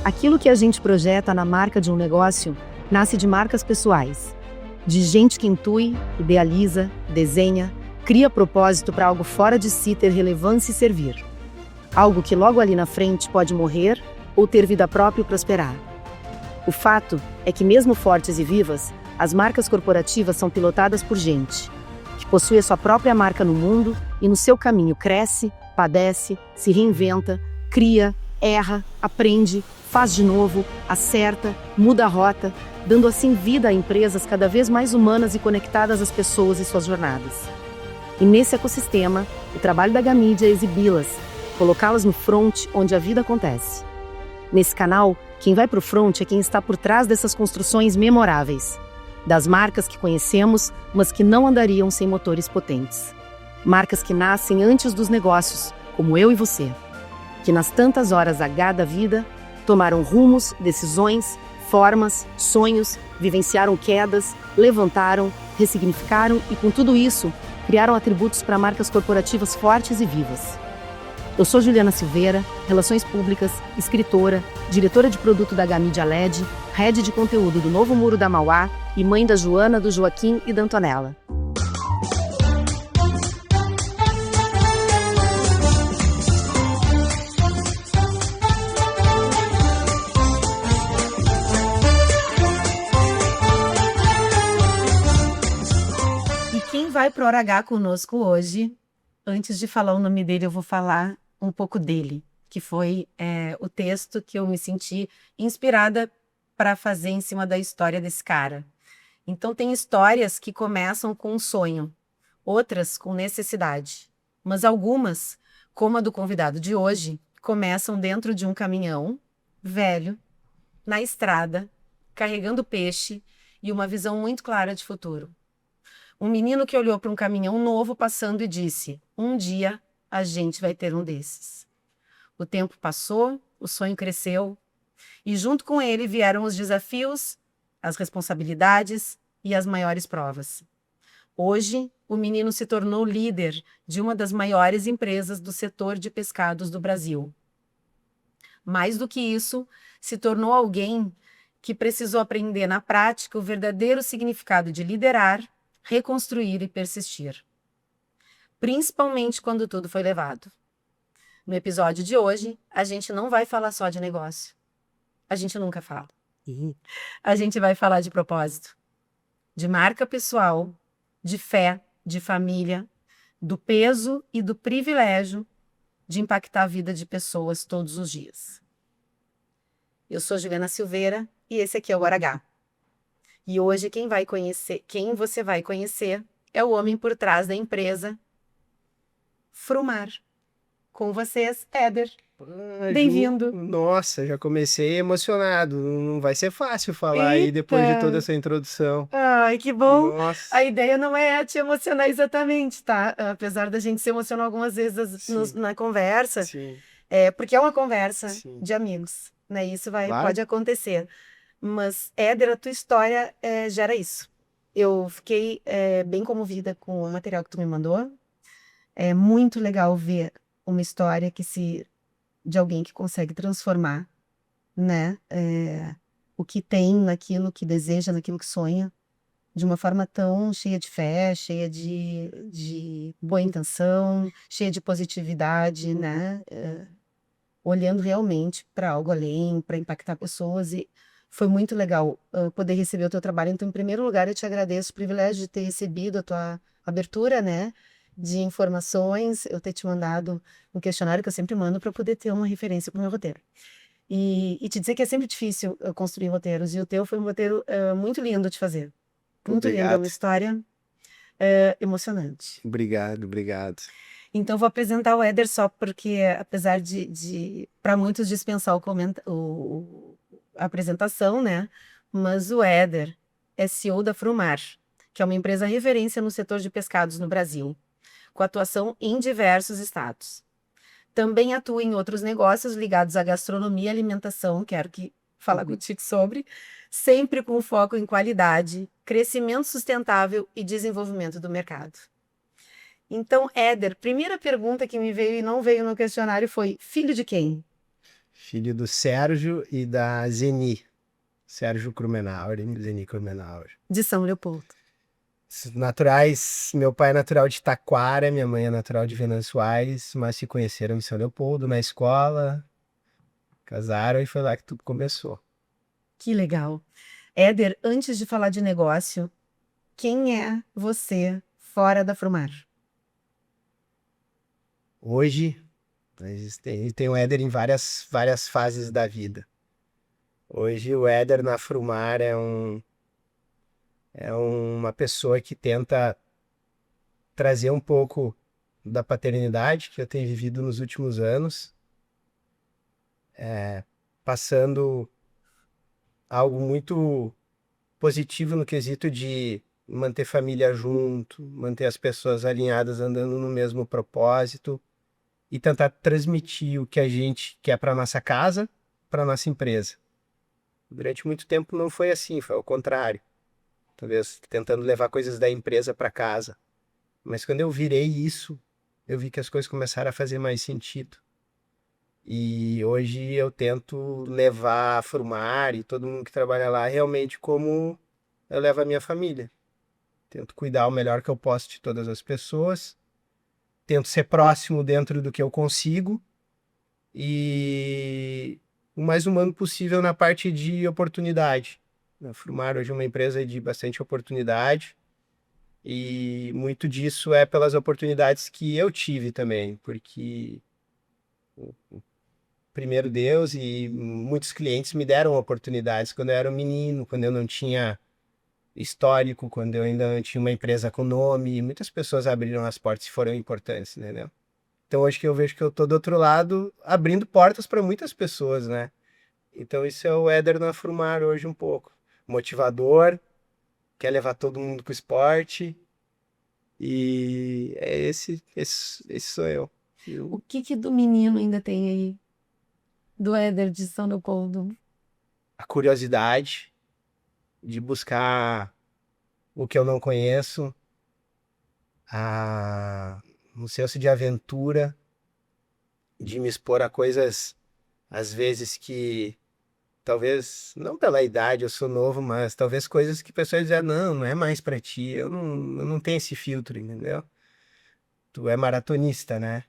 Aquilo que a gente projeta na marca de um negócio nasce de marcas pessoais, de gente que intui, idealiza, desenha, cria propósito para algo fora de si ter relevância e servir. Algo que logo ali na frente pode morrer ou ter vida própria e prosperar. O fato é que mesmo fortes e vivas, as marcas corporativas são pilotadas por gente, que possui a sua própria marca no mundo e no seu caminho cresce, padece, se reinventa, cria, erra, aprende, faz de novo, acerta, muda a rota, dando assim vida a empresas cada vez mais humanas e conectadas às pessoas e suas jornadas. E nesse ecossistema, o trabalho da Gamidia é exibi-las, colocá-las no front onde a vida acontece. Nesse canal, quem vai para o front é quem está por trás dessas construções memoráveis, das marcas que conhecemos, mas que não andariam sem motores potentes. Marcas que nascem antes dos negócios, como eu e você, que nas tantas horas H da vida, tomaram rumos, decisões, formas, sonhos, vivenciaram quedas, levantaram, ressignificaram e, com tudo isso, criaram atributos para marcas corporativas fortes e vivas. Eu sou Juliana Silveira, Relações Públicas, escritora, diretora de produto da Gamidia LED, head de conteúdo do Novo Muro da Mauá e mãe da Joana, do Joaquim e da Antonella. E quem vai pro Hora H conosco hoje, antes de falar o nome dele, eu vou falar um pouco dele, que foi o texto que eu me senti inspirada para fazer em cima da história desse cara. Então tem histórias que começam com um sonho, outras com necessidade, mas algumas, como a do convidado de hoje, começam dentro de um caminhão velho, na estrada, carregando peixe e uma visão muito clara de futuro. Um menino que olhou para um caminhão novo passando e disse: um dia a gente vai ter um desses. O tempo passou, o sonho cresceu, e junto com ele vieram os desafios, as responsabilidades e as maiores provas. Hoje, o menino se tornou líder de uma das maiores empresas do setor de pescados do Brasil. Mais do que isso, se tornou alguém que precisou aprender na prática o verdadeiro significado de liderar, reconstruir e persistir. Principalmente quando tudo foi levado. No episódio de hoje, a gente não vai falar só de negócio. A gente nunca fala. A gente vai falar de propósito, de marca pessoal, de fé, de família, do peso e do privilégio de impactar a vida de pessoas todos os dias. Eu sou Juliana Silveira e esse aqui é o Hora H. E hoje quem você vai conhecer é o homem por trás da empresa Frumar. Com vocês, Éder. Bem-vindo. Nossa, já comecei emocionado. Não vai ser fácil falar aí depois de toda essa introdução. Ai, que bom. Nossa. A ideia não é te emocionar exatamente, tá? Apesar da gente se emocionar algumas vezes na conversa. Sim. Porque é uma conversa Sim. de amigos, né? Isso Claro. pode acontecer. Mas, Éder, a tua história gera isso. Eu fiquei bem comovida com o material que tu me mandou. É muito legal ver uma história de alguém que consegue transformar, né, o que tem naquilo que deseja, naquilo que sonha, de uma forma tão cheia de fé, cheia de boa intenção, cheia de positividade, né, olhando realmente para algo além, para impactar pessoas. E foi muito legal poder receber o teu trabalho. Então, em primeiro lugar, eu te agradeço o privilégio de ter recebido a tua abertura, né, de informações, eu ter te mandado um questionário que eu sempre mando para poder ter uma referência para o meu roteiro. E te dizer que é sempre difícil construir roteiros, e o teu foi um roteiro muito lindo de fazer. Muito lindo, é uma história emocionante. Obrigado. Então, vou apresentar o Éder só porque, apesar de para muitos dispensar a apresentação, né? Mas o Éder é CEO da Frumar, que é uma empresa referência no setor de pescados no Brasil, com atuação em diversos estados. Também atua em outros negócios ligados à gastronomia e alimentação, quero falar contigo sobre, sempre com foco em qualidade, crescimento sustentável e desenvolvimento do mercado. Então, Éder, primeira pergunta que me veio e não veio no questionário foi: filho de quem? Filho do Sérgio e da Zeni. Sérgio Krumenauer e Zeni Krumenauer. De São Leopoldo. Naturais, meu pai é natural de Taquara, minha mãe é natural de Venâncio Aires, mas se conheceram em São Leopoldo, na escola, casaram e foi lá que tudo começou. Que legal. Éder, antes de falar de negócio, quem é você fora da Frumar? Hoje, tem o Éder em várias fases da vida. Hoje o Éder na Frumar é uma pessoa que tenta trazer um pouco da paternidade que eu tenho vivido nos últimos anos, passando algo muito positivo no quesito de manter família junto, manter as pessoas alinhadas andando no mesmo propósito e tentar transmitir o que a gente quer para nossa casa, para nossa empresa. Durante muito tempo não foi assim, foi ao contrário. Talvez tentando levar coisas da empresa para casa. Mas quando eu virei isso, eu vi que as coisas começaram a fazer mais sentido. E hoje eu tento levar a Frumar e todo mundo que trabalha lá realmente como eu levo a minha família. Tento cuidar o melhor que eu posso de todas as pessoas. Tento ser próximo dentro do que eu consigo. E o mais humano possível na parte de oportunidade. A Frumar hoje é uma empresa de bastante oportunidade. E muito disso é pelas oportunidades que eu tive também, porque primeiro Deus e muitos clientes me deram oportunidades quando eu era um menino, quando eu não tinha histórico, quando eu ainda não tinha uma empresa com nome, muitas pessoas abriram as portas e foram importantes, né? Então hoje que eu vejo que eu tô do outro lado, abrindo portas para muitas pessoas, né? Então isso é o Éder na Frumar hoje um pouco. Motivador, quer levar todo mundo pro esporte. E é esse sou eu. O que do menino ainda tem aí? Do Éder de São Leopoldo? A curiosidade de buscar o que eu não conheço, um senso de aventura, de me expor a coisas, às vezes que, talvez, não pela idade, eu sou novo, mas talvez coisas que pessoas dizem, não é mais pra ti, eu não tenho esse filtro, entendeu? Tu é maratonista, né?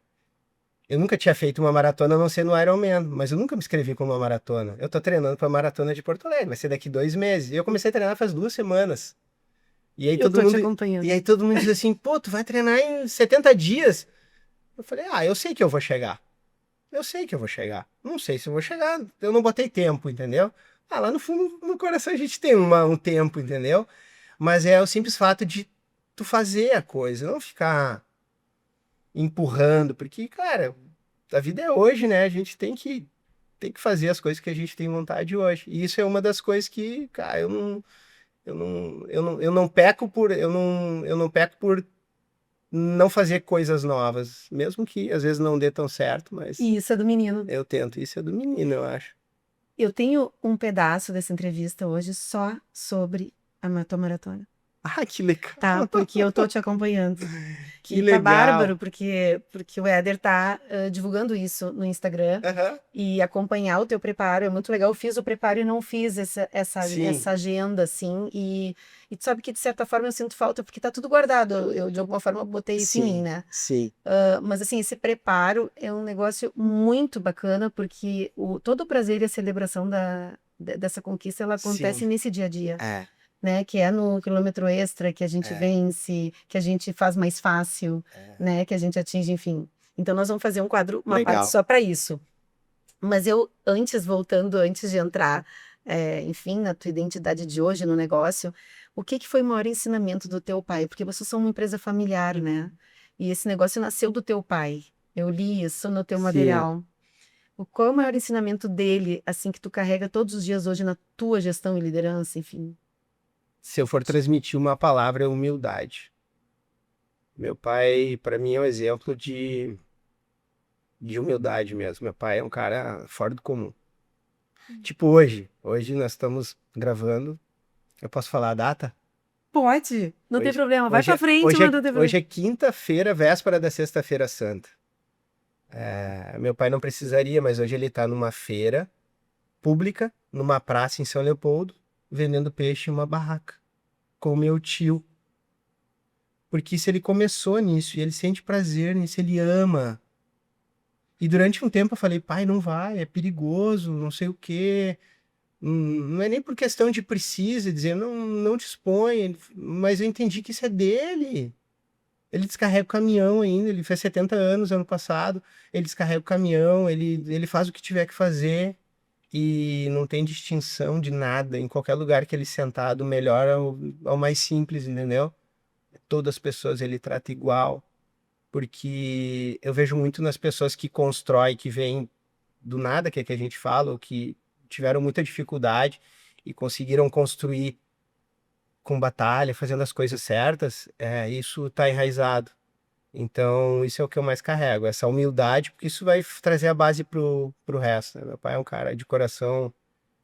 Eu nunca tinha feito uma maratona a não ser no Ironman, mas eu nunca me inscrevi com uma maratona. Eu tô treinando pra maratona de Porto Alegre, vai ser daqui 2 meses. E eu comecei a treinar faz 2 semanas. E aí Eu todo tô te mundo, acompanhando. e aí todo mundo diz assim, pô, tu vai treinar em 70 dias? Eu falei, eu sei que eu vou chegar. Eu sei que eu vou chegar. Não sei se eu vou chegar, eu não botei tempo, entendeu? Lá no fundo, no coração a gente tem um tempo, entendeu? Mas é o simples fato de tu fazer a coisa, não ficar empurrando, porque, cara, a vida é hoje, né? A gente tem que fazer as coisas que a gente tem vontade hoje. E isso é uma das coisas que, cara, eu não peco por eu não peco por não fazer coisas novas, mesmo que às vezes não dê tão certo, mas E isso é do menino. eu tento. Isso é do menino, eu acho. Eu tenho um pedaço dessa entrevista hoje só sobre a tua maratona. Que legal. Tá, porque eu tô te acompanhando. Que Que tá legal. bárbaro, porque o Éder tá divulgando isso no Instagram Aham. e acompanhar o teu preparo é muito legal. Eu fiz o preparo e não fiz Sim. essa agenda, assim, e tu sabe que de certa forma eu sinto falta, porque tá tudo guardado. Eu de alguma forma botei isso em mim, né? Sim. Mas assim, esse preparo é um negócio muito bacana, porque todo o prazer e a celebração dessa conquista, ela acontece Sim. nesse dia a dia. É. Né, que é no quilômetro extra que a gente vence, que a gente faz mais fácil, né, que a gente atinge, enfim. Então nós vamos fazer uma Legal. parte só para isso. Mas eu, antes de entrar, enfim, na tua identidade de hoje no negócio, o que foi o maior ensinamento do teu pai? Porque vocês são uma empresa familiar, né? E esse negócio nasceu do teu pai. Eu li isso no teu Sim. material. Qual é o maior ensinamento dele, assim, que tu carrega todos os dias hoje na tua gestão e liderança, enfim? Se eu for transmitir uma palavra, é humildade. Meu pai, para mim, é um exemplo de humildade mesmo. Meu pai é um cara fora do comum. Tipo hoje. Hoje nós estamos gravando. Eu posso falar a data? Pode, não tem Hoje, problema. Vai hoje, pra frente, hoje, mas não tem hoje problema. é quinta-feira, véspera da Sexta-feira Santa. Meu pai não precisaria, mas hoje ele está numa feira pública, numa praça em São Leopoldo, vendendo peixe em uma barraca, com o meu tio. Porque se ele começou nisso e ele sente prazer nisso, ele ama. E durante um tempo eu falei, pai, não vai, é perigoso, não sei o quê. Não é nem por questão de precisa, dizer, não te expõe, mas eu entendi que isso é dele. Ele descarrega o caminhão ainda, ele fez 70 anos ano passado, ele descarrega o caminhão, ele faz o que tiver que fazer e não tem distinção de nada. Em qualquer lugar que ele sentado, o melhor ao mais simples, entendeu? Todas as pessoas ele trata igual, porque eu vejo muito nas pessoas que constroem, que vêm do nada, que é que a gente fala, ou que tiveram muita dificuldade e conseguiram construir com batalha, fazendo as coisas certas, isso está enraizado. Então, isso é o que eu mais carrego, essa humildade, porque isso vai trazer a base pro resto, né? Meu pai é um cara de coração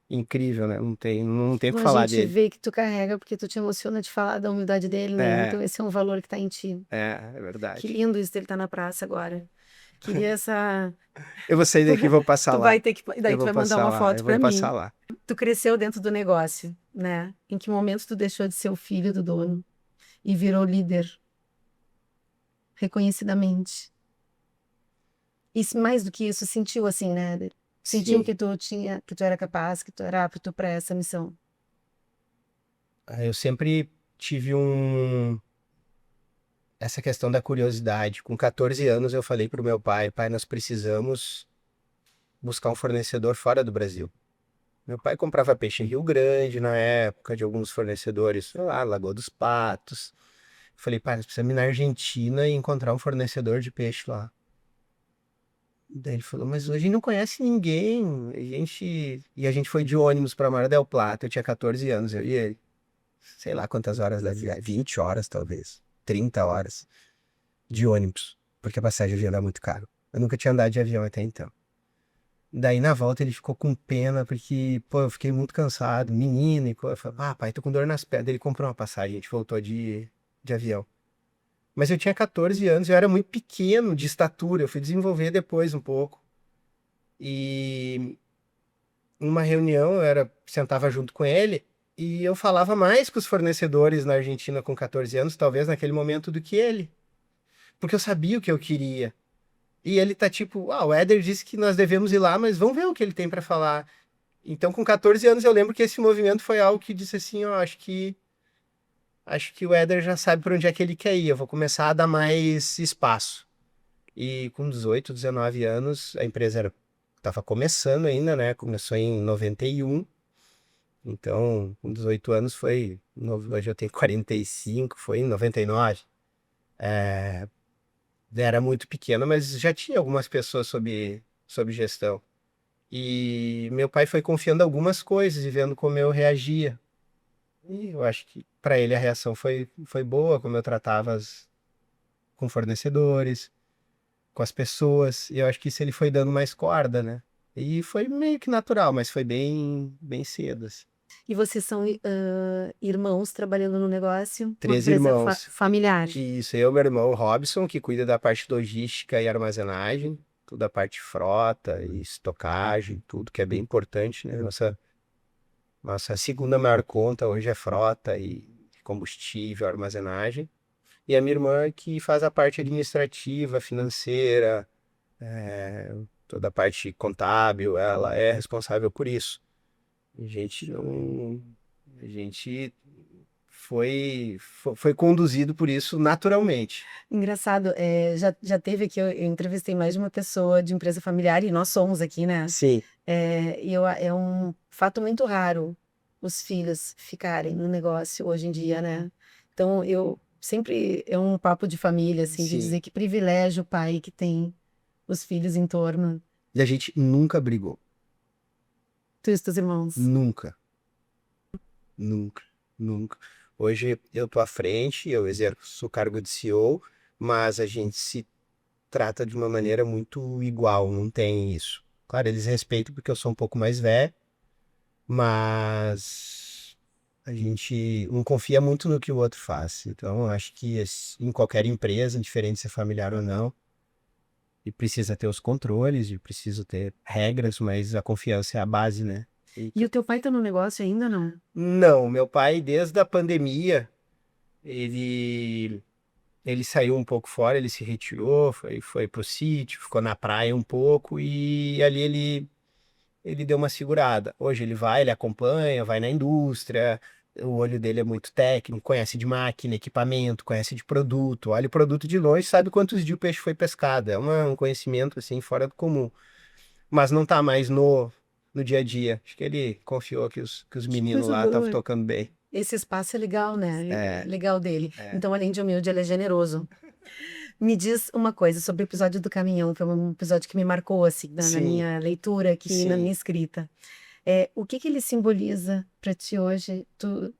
incrível, né? Não tem o Bom, que a falar gente dele. vê que tu carrega porque tu te emociona de falar da humildade dele, né? É, Então esse é um valor que tá em ti. é Que verdade. lindo isso dele estar na praça agora. Queria essa. Eu vou sair Tu, daqui e vou passar tu vai lá. ter que. Daí Eu tu vou vai mandar passar uma lá, foto eu vou pra passar mim. lá. Tu cresceu dentro do negócio, né? Em que momento tu deixou de ser o filho do dono e virou líder, reconhecidamente? E mais do que isso, sentiu assim, né? Sentiu Sim, que tu tinha, que tu era capaz, que tu era apto para essa missão. eu sempre tive essa questão da curiosidade. Com 14 anos eu falei pro meu pai, pai, nós precisamos buscar um fornecedor fora do Brasil. Meu pai comprava peixe em Rio Grande na época, de alguns fornecedores, sei lá, Lagoa dos Patos. Falei, pai, nós precisamos ir na Argentina e encontrar um fornecedor de peixe lá. Daí ele falou, mas hoje não conhece ninguém. E a gente foi de ônibus para Mar del Plata. Eu tinha 14 anos, eu e ele. Sei lá quantas horas da viagem, 20 horas talvez, 30 horas de ônibus, porque a passagem de avião era muito caro. Eu nunca tinha andado de avião até então. Daí na volta ele ficou com pena, porque, pô, eu fiquei muito cansado, menino, e eu falei, pai, tô com dor nas pernas. Ele comprou uma passagem, a gente voltou de avião. Mas eu tinha 14 anos, eu era muito pequeno de estatura, eu fui desenvolver depois um pouco. E numa reunião sentava junto com ele e eu falava mais com os fornecedores na Argentina com 14 anos, talvez naquele momento, do que ele. Porque eu sabia o que eu queria. E ele tá tipo, o Éder disse que nós devemos ir lá, mas vamos ver o que ele tem para falar. Então, com 14 anos, eu lembro que esse movimento foi algo que disse assim, ó, acho que o Éder já sabe para onde é que ele quer ir, eu vou começar a dar mais espaço. E com 18, 19 anos, a empresa estava começando ainda, né? Começou em 91. Então, com 18 anos hoje eu tenho 45, foi em 99. Era muito pequeno, mas já tinha algumas pessoas sob gestão. E meu pai foi confiando algumas coisas e vendo como eu reagia. E eu acho que para ele a reação foi boa, como eu tratava com fornecedores, com as pessoas. E eu acho que isso ele foi dando mais corda, né? E foi meio que natural, mas foi bem, bem cedo, assim. E vocês são irmãos trabalhando no negócio, uma Três empresa irmãos. familiar. Isso, eu, meu irmão Robson, que cuida da parte logística e armazenagem, toda a parte frota e estocagem, tudo que é bem importante, né? Nossa segunda maior conta hoje é frota e combustível, armazenagem. E a minha irmã que faz a parte administrativa, financeira, toda a parte contábil, ela é responsável por isso. A gente não, a gente foi conduzido por isso naturalmente. Engraçado, já teve aqui, eu entrevistei mais de uma pessoa de empresa familiar e nós somos aqui, né? Sim, É um fato muito raro os filhos ficarem no negócio hoje em dia, né? Então, eu sempre, é um papo de família, assim, de sim. dizer que privilégio o pai que tem os filhos em torno. E a gente nunca brigou. Tu e os teus irmãos. Nunca, nunca, nunca. Hoje eu tô à frente, eu exerço o cargo de CEO, mas a gente se trata de uma maneira muito igual, não tem isso. Claro, eles respeitam porque eu sou um pouco mais velho, mas a gente não confia muito no que o outro faz. Então, acho que em qualquer empresa, indiferente se é familiar ou não, E precisa ter os controles, e precisa ter regras, mas a confiança é a base, né? E o teu pai tá no negócio ainda, não? Não, meu pai, desde a pandemia, ele, ele saiu um pouco fora, ele se retirou, foi pro sítio, ficou na praia um pouco e ali ele deu uma segurada. Hoje ele vai, ele acompanha, vai na indústria, o olho dele é muito técnico, conhece de máquina, equipamento, conhece de produto, olha o produto de longe, sabe quantos dias o peixe foi pescado. É um conhecimento assim fora do comum, mas não tá mais no dia a dia. Acho que ele confiou que os Que meninos coisa lá estavam boa. tocando bem. Esse espaço é legal, né? É É, legal dele. é. Então, além de humilde, ele é generoso. Me diz uma coisa sobre o episódio do caminhão. Foi um episódio que me marcou, assim, na Sim, minha leitura aqui, na minha sim. escrita. O que que ele simboliza para ti hoje? Tu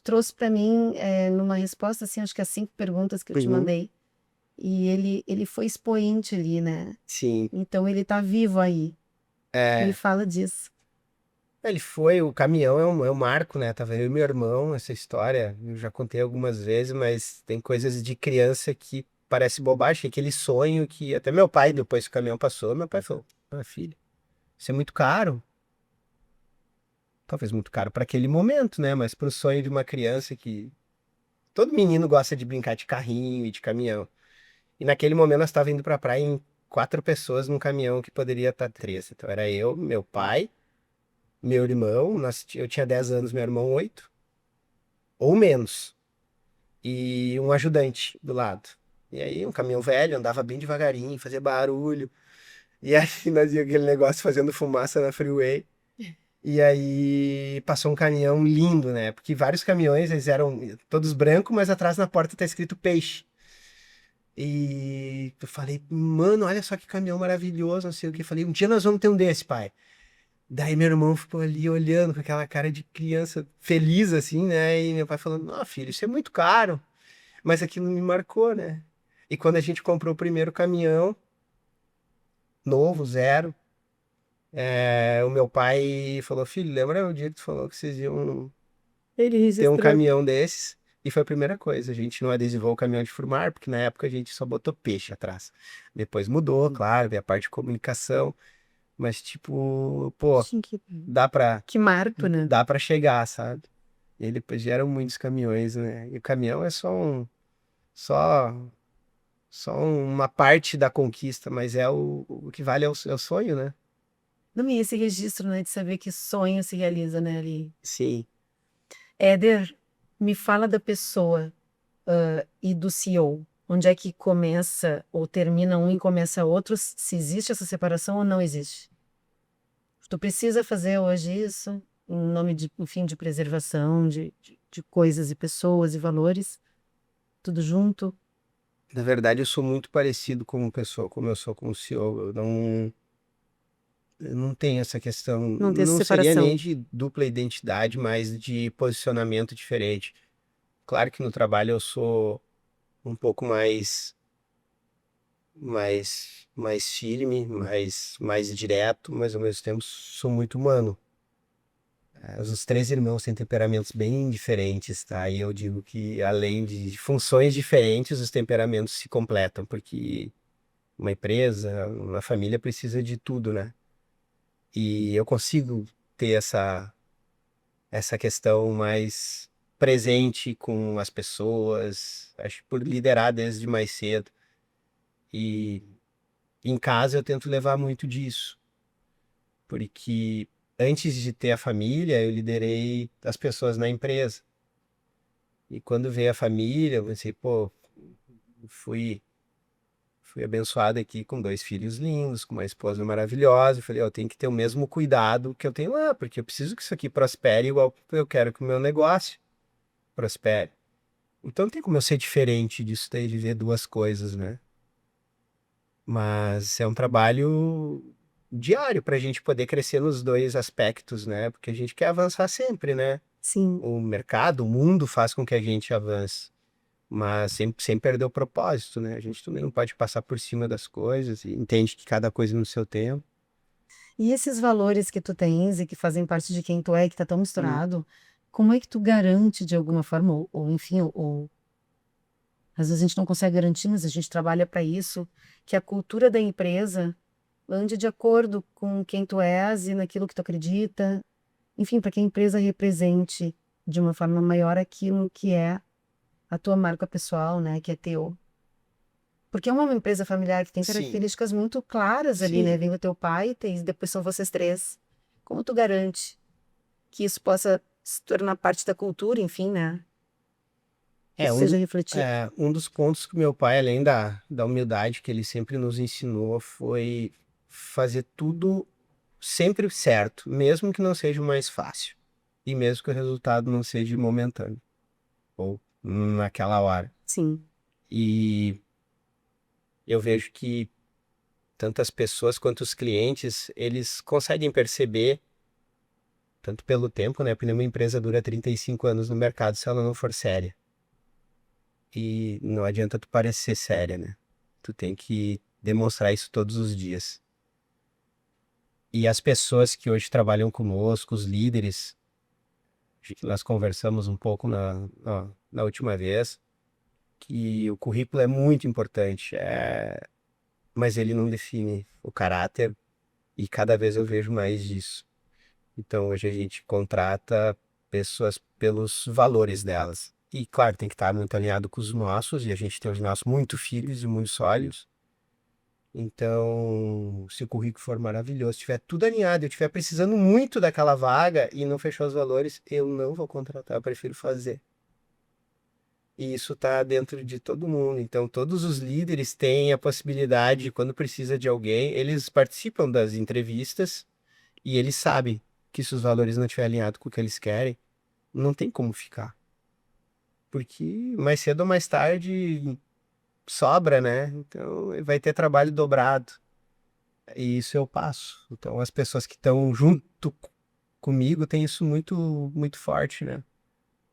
trouxe para mim, numa resposta, assim, acho que as 5 perguntas que eu te Uhum, mandei. E ele foi expoente ali, né? sim. Então, ele tá vivo aí. Me É. fala disso. O caminhão é um marco, né? Tava eu e meu irmão, essa história, eu já contei algumas vezes, mas tem coisas de criança que parece bobagem, aquele sonho que até meu pai, depois que o caminhão passou, meu pai falou, ah, filho, isso é muito caro, talvez muito caro para aquele momento, né? Mas para o sonho de uma criança que todo menino gosta de brincar de carrinho e de caminhão. E naquele momento nós estávamos indo para a praia em 4 pessoas num caminhão que poderia estar três. Então era eu, meu pai, meu irmão, eu tinha 10 anos, meu irmão 8 ou menos. E um ajudante do lado. E aí, um caminhão velho, andava bem devagarinho, fazia barulho. E aí, nós ia aquele negócio fazendo fumaça na freeway. E aí, passou um caminhão lindo, né? Porque vários caminhões, eles eram todos brancos, mas atrás na porta tá escrito peixe. E eu falei, mano, olha só que caminhão maravilhoso, não sei o que. Eu falei, um dia nós vamos ter um desse, pai. Daí meu irmão ficou ali olhando com aquela cara de criança feliz, assim, né? E meu pai falando, não, filho, isso é muito caro. Mas aquilo me marcou, né? E quando a gente comprou o primeiro caminhão, novo, zero, o meu pai falou: Filho, lembra o dia que tu falou que vocês iam Ele ter um registrou. caminhão desses? E foi a primeira coisa. A gente não adesivou o caminhão de formar, porque na época a gente só botou peixe atrás. Depois mudou, claro, veio a parte de comunicação. Mas, tipo, pô, Gente, dá pra, que marco, né? dá pra chegar, sabe? E aí depois geram muitos caminhões, né? E o caminhão é só Só uma parte da conquista, mas o que vale é o sonho, né? Não, e esse registro, né, de saber que sonho se realiza, né, ali. Sim. Éder, me fala da pessoa, e do CEO. Onde é que começa ou termina um e começa outro? Se existe essa separação ou não existe? Tu precisa fazer hoje isso em nome de, enfim, de preservação de coisas e pessoas e valores, tudo junto. Na verdade, eu sou muito parecido como pessoa, como eu sou como CEO. Eu não tenho essa questão, Não ter essa não seria nem separação. de dupla identidade, mas de posicionamento diferente. Claro que no trabalho eu sou um pouco mais firme, mais direto, mas ao mesmo tempo sou muito humano. Os três irmãos têm temperamentos bem diferentes, tá? E eu digo que, além de funções diferentes, os temperamentos se completam, porque uma empresa, uma família precisa de tudo, né? E eu consigo ter essa questão mais presente com as pessoas, acho que por liderar desde mais cedo. E em casa eu tento levar muito disso, porque antes de ter a família, eu liderei as pessoas na empresa. E quando veio a família, eu pensei, pô, fui, fui abençoado aqui com 2 filhos lindos, com uma esposa maravilhosa. Eu falei, ó, eu tenho que ter o mesmo cuidado que eu tenho lá, porque eu preciso que isso aqui prospere igual eu quero que o meu negócio prospere. Então não tem como eu ser diferente disso daí, de ver duas coisas, né? Mas é um trabalho diário para a gente poder crescer nos dois aspectos, né? Porque a gente quer avançar sempre, né? Sim. O mercado, o mundo faz com que a gente avance. Mas sem perder o propósito, né? A gente também não pode passar por cima das coisas e entende que cada coisa no seu tempo. E esses valores que tu tens e que fazem parte de quem tu é, que tá tão Hum. misturado, como é que tu garante de alguma forma, ou enfim, ou às vezes a gente não consegue garantir, mas a gente trabalha para isso, que a cultura da empresa ande de acordo com quem tu és e naquilo que tu acredita. Enfim, para que a empresa represente de uma forma maior aquilo que é a tua marca pessoal, né? Que é teu. Porque é uma empresa familiar que tem Sim, características muito claras ali, né? sim. Vem o teu pai, tem, depois são vocês três. Como tu garante que isso possa se tornar parte da cultura, enfim, né? Que É, isso um, seja refletido. um dos pontos que meu pai, além da humildade que ele sempre nos ensinou, foi fazer tudo sempre certo, mesmo que não seja o mais fácil. E mesmo que o resultado não seja momentâneo, ou naquela hora. Sim. E eu vejo que tanto as pessoas quanto os clientes, eles conseguem perceber, tanto pelo tempo, né? Porque nenhuma empresa dura 35 anos no mercado se ela não for séria. E não adianta tu parecer séria, né? Tu tem que demonstrar isso todos os dias. E as pessoas que hoje trabalham conosco, os líderes, que nós conversamos um pouco na última vez, que o currículo é muito importante, mas ele não define o caráter e cada vez eu vejo mais disso. Então hoje a gente contrata pessoas pelos valores delas. E claro, tem que estar muito alinhado com os nossos, e a gente tem os nossos muito firmes e muito sólidos. Então, se o currículo for maravilhoso, estiver tudo alinhado, eu estiver precisando muito daquela vaga e não fechou os valores, eu não vou contratar, eu prefiro fazer. E isso está dentro de todo mundo. Então, todos os líderes têm a possibilidade, quando precisa de alguém, eles participam das entrevistas e eles sabem que se os valores não estiverem alinhados com o que eles querem, não tem como ficar. Porque mais cedo ou mais tarde sobra, né? Então, vai ter trabalho dobrado. E isso eu passo. Então, as pessoas que estão junto comigo têm isso muito, muito forte, né?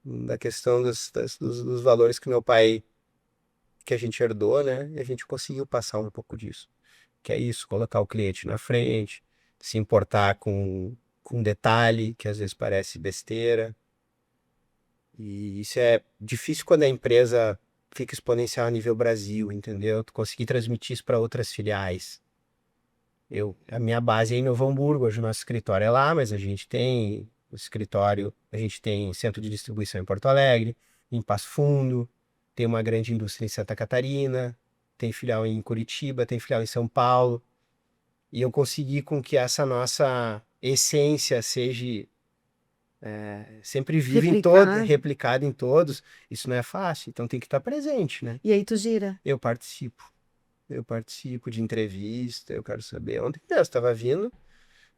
Da questão dos valores que meu pai, que a gente herdou, né? E a gente conseguiu passar um pouco disso. Que é isso, colocar o cliente na frente, se importar com detalhe, que às vezes parece besteira. E isso é difícil quando a empresa fica exponencial a nível Brasil, entendeu? Tu conseguir transmitir isso para outras filiais. A minha base é em Novo Hamburgo, hoje o nosso escritório é lá, mas a gente tem o escritório, a gente tem centro de distribuição em Porto Alegre, em Passo Fundo, tem uma grande indústria em Santa Catarina, tem filial em Curitiba, tem filial em São Paulo, e eu consegui com que essa nossa essência seja sempre viva em todos, Replicar. replicada em todos, isso não é fácil, então tem que estar presente, né? E aí tu gira. Eu participo. Eu participo de entrevista, eu quero saber. Ontem mesmo, estava vindo,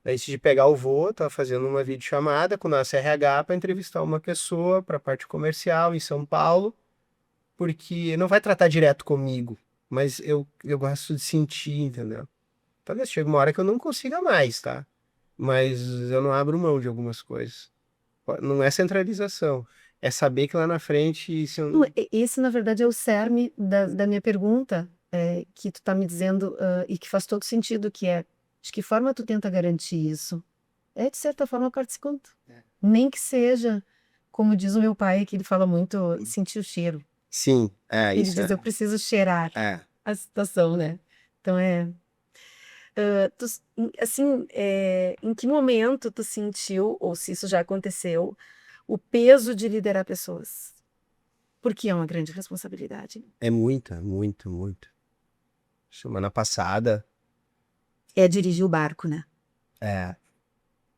antes de pegar o voo, estava fazendo uma videochamada com o nosso RH para entrevistar uma pessoa para a parte comercial em São Paulo, porque não vai tratar direto comigo, mas eu gosto de sentir, entendeu? Talvez chegue uma hora que eu não consiga mais, tá? Mas eu não abro mão de algumas coisas. Não é centralização, é saber que lá na frente, se Não, eu... esse, na verdade, é o cerne da minha pergunta, que tu tá me dizendo, e que faz todo sentido, que é de que forma tu tenta garantir isso? É, de certa forma, participando. Nem que seja, como diz o meu pai, que ele fala muito, sentir o cheiro. Sim, Ele isso diz, eu preciso cheirar é. a situação, né? Então, assim, em que momento tu sentiu, ou se isso já aconteceu, o peso de liderar pessoas? Porque é uma grande responsabilidade. É muita, muito, muito. Semana passada, É dirigir o barco, né? é,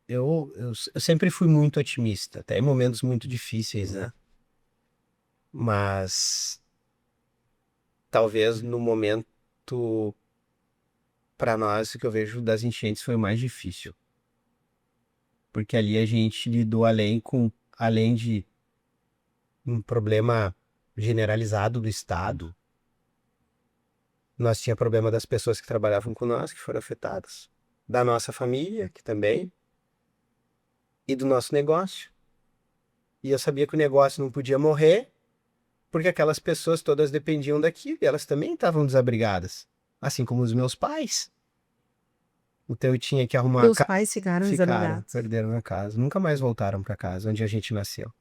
eu sempre fui muito otimista, até em momentos muito difíceis, né? Mas talvez no momento, para nós, o que eu vejo das enchentes foi o mais difícil. Porque ali a gente lidou além de um problema generalizado do Estado, nós tinha problema das pessoas que trabalhavam com nós, que foram afetadas, da nossa família, que também, e do nosso negócio. E eu sabia que o negócio não podia morrer, porque aquelas pessoas todas dependiam daquilo e elas também estavam desabrigadas, assim como os meus pais. Então eu tinha que arrumar Teus pais ficaram ficaram, desabrigados. perderam a casa, nunca mais voltaram para casa onde a gente nasceu.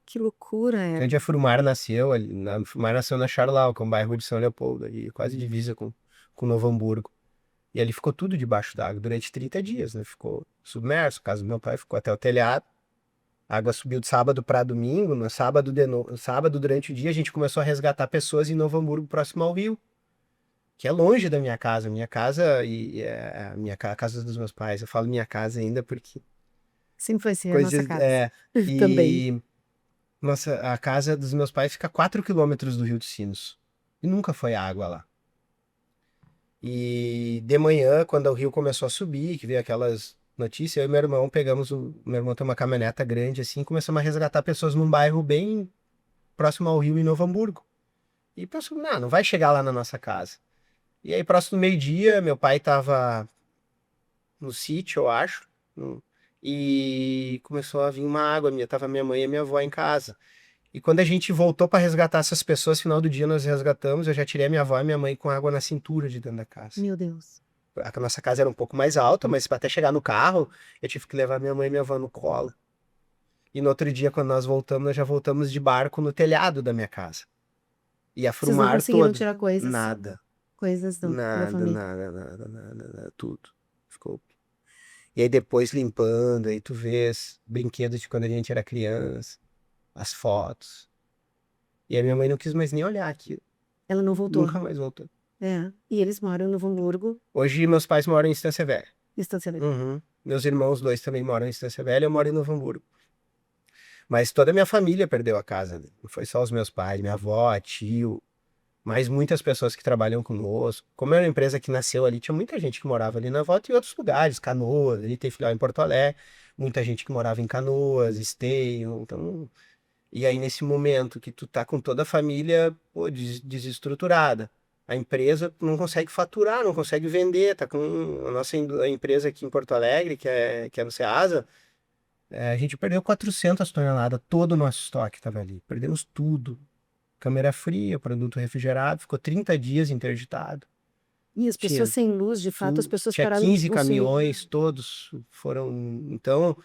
Que loucura, Onde a Frumar nasceu, a Frumar nasceu na Charlau, que é um bairro de São Leopoldo, ali, quase divisa com Novo Hamburgo. E ali ficou tudo debaixo d'água durante 30 dias, né? Ficou submerso. A casa do meu pai ficou até o telhado. A água subiu de sábado para domingo. No sábado, sábado, durante o dia, a gente começou a resgatar pessoas em Novo Hamburgo, próximo ao rio, que é longe da minha casa. Minha casa e é a casa dos meus pais. Eu falo minha casa ainda porque Sempre foi assim a nossa coisas. casa. Também. E nossa, a casa dos meus pais fica a 4 quilômetros do Rio dos Sinos. E nunca foi água lá. E de manhã, quando o rio começou a subir, que veio aquelas notícias, eu e meu irmão pegamos meu irmão tem uma caminhoneta grande assim, e começamos a resgatar pessoas num bairro bem próximo ao rio em Novo Hamburgo. E pensou, não vai chegar lá na nossa casa. E aí, próximo do meio-dia, meu pai tava no sítio, eu acho, e começou a vir uma água, tava minha mãe e minha avó em casa. E quando a gente voltou para resgatar essas pessoas, final do dia nós resgatamos, eu já tirei a minha avó e minha mãe com água na cintura de dentro da casa. Meu Deus. A nossa casa era um pouco mais alta, mas para até chegar no carro, eu tive que levar minha mãe e minha avó no colo. E no outro dia, quando nós voltamos, nós já voltamos de barco no telhado da minha casa. E a Vocês não Frumar conseguiram todo. tirar coisas? Nada. Coisas da Nada, família. nada, tudo. Ficou. E aí depois limpando, aí tu vês brinquedos de quando a gente era criança, as fotos. E a minha mãe não quis mais nem olhar aquilo. Ela não voltou. Nunca mais voltou. É. E eles moram em Novo Hamburgo. Hoje meus pais moram em Estância Velha. Estância Velha. Uhum. Meus irmãos, dois também moram em Estância Velha, eu moro em Novo Hamburgo. Mas toda a minha família perdeu a casa, né? Não foi só os meus pais, minha avó, tio, mas muitas pessoas que trabalham conosco. Como era uma empresa que nasceu ali, tinha muita gente que morava ali na volta e outros lugares, Canoas, ali tem filial em Porto Alegre, muita gente que morava em Canoas, Esteio, então... E aí nesse momento que tu tá com toda a família, pô, desestruturada, a empresa não consegue faturar, não consegue vender, tá com a nossa empresa aqui em Porto Alegre, que é no Ceasa, a gente perdeu 400 toneladas, todo o nosso estoque estava ali. Perdemos tudo. Câmera fria, produto refrigerado, ficou 30 dias interditado. E as pessoas sem luz, de fato, as pessoas Tinha pararam de 15 consumir. caminhões, todos foram. Então,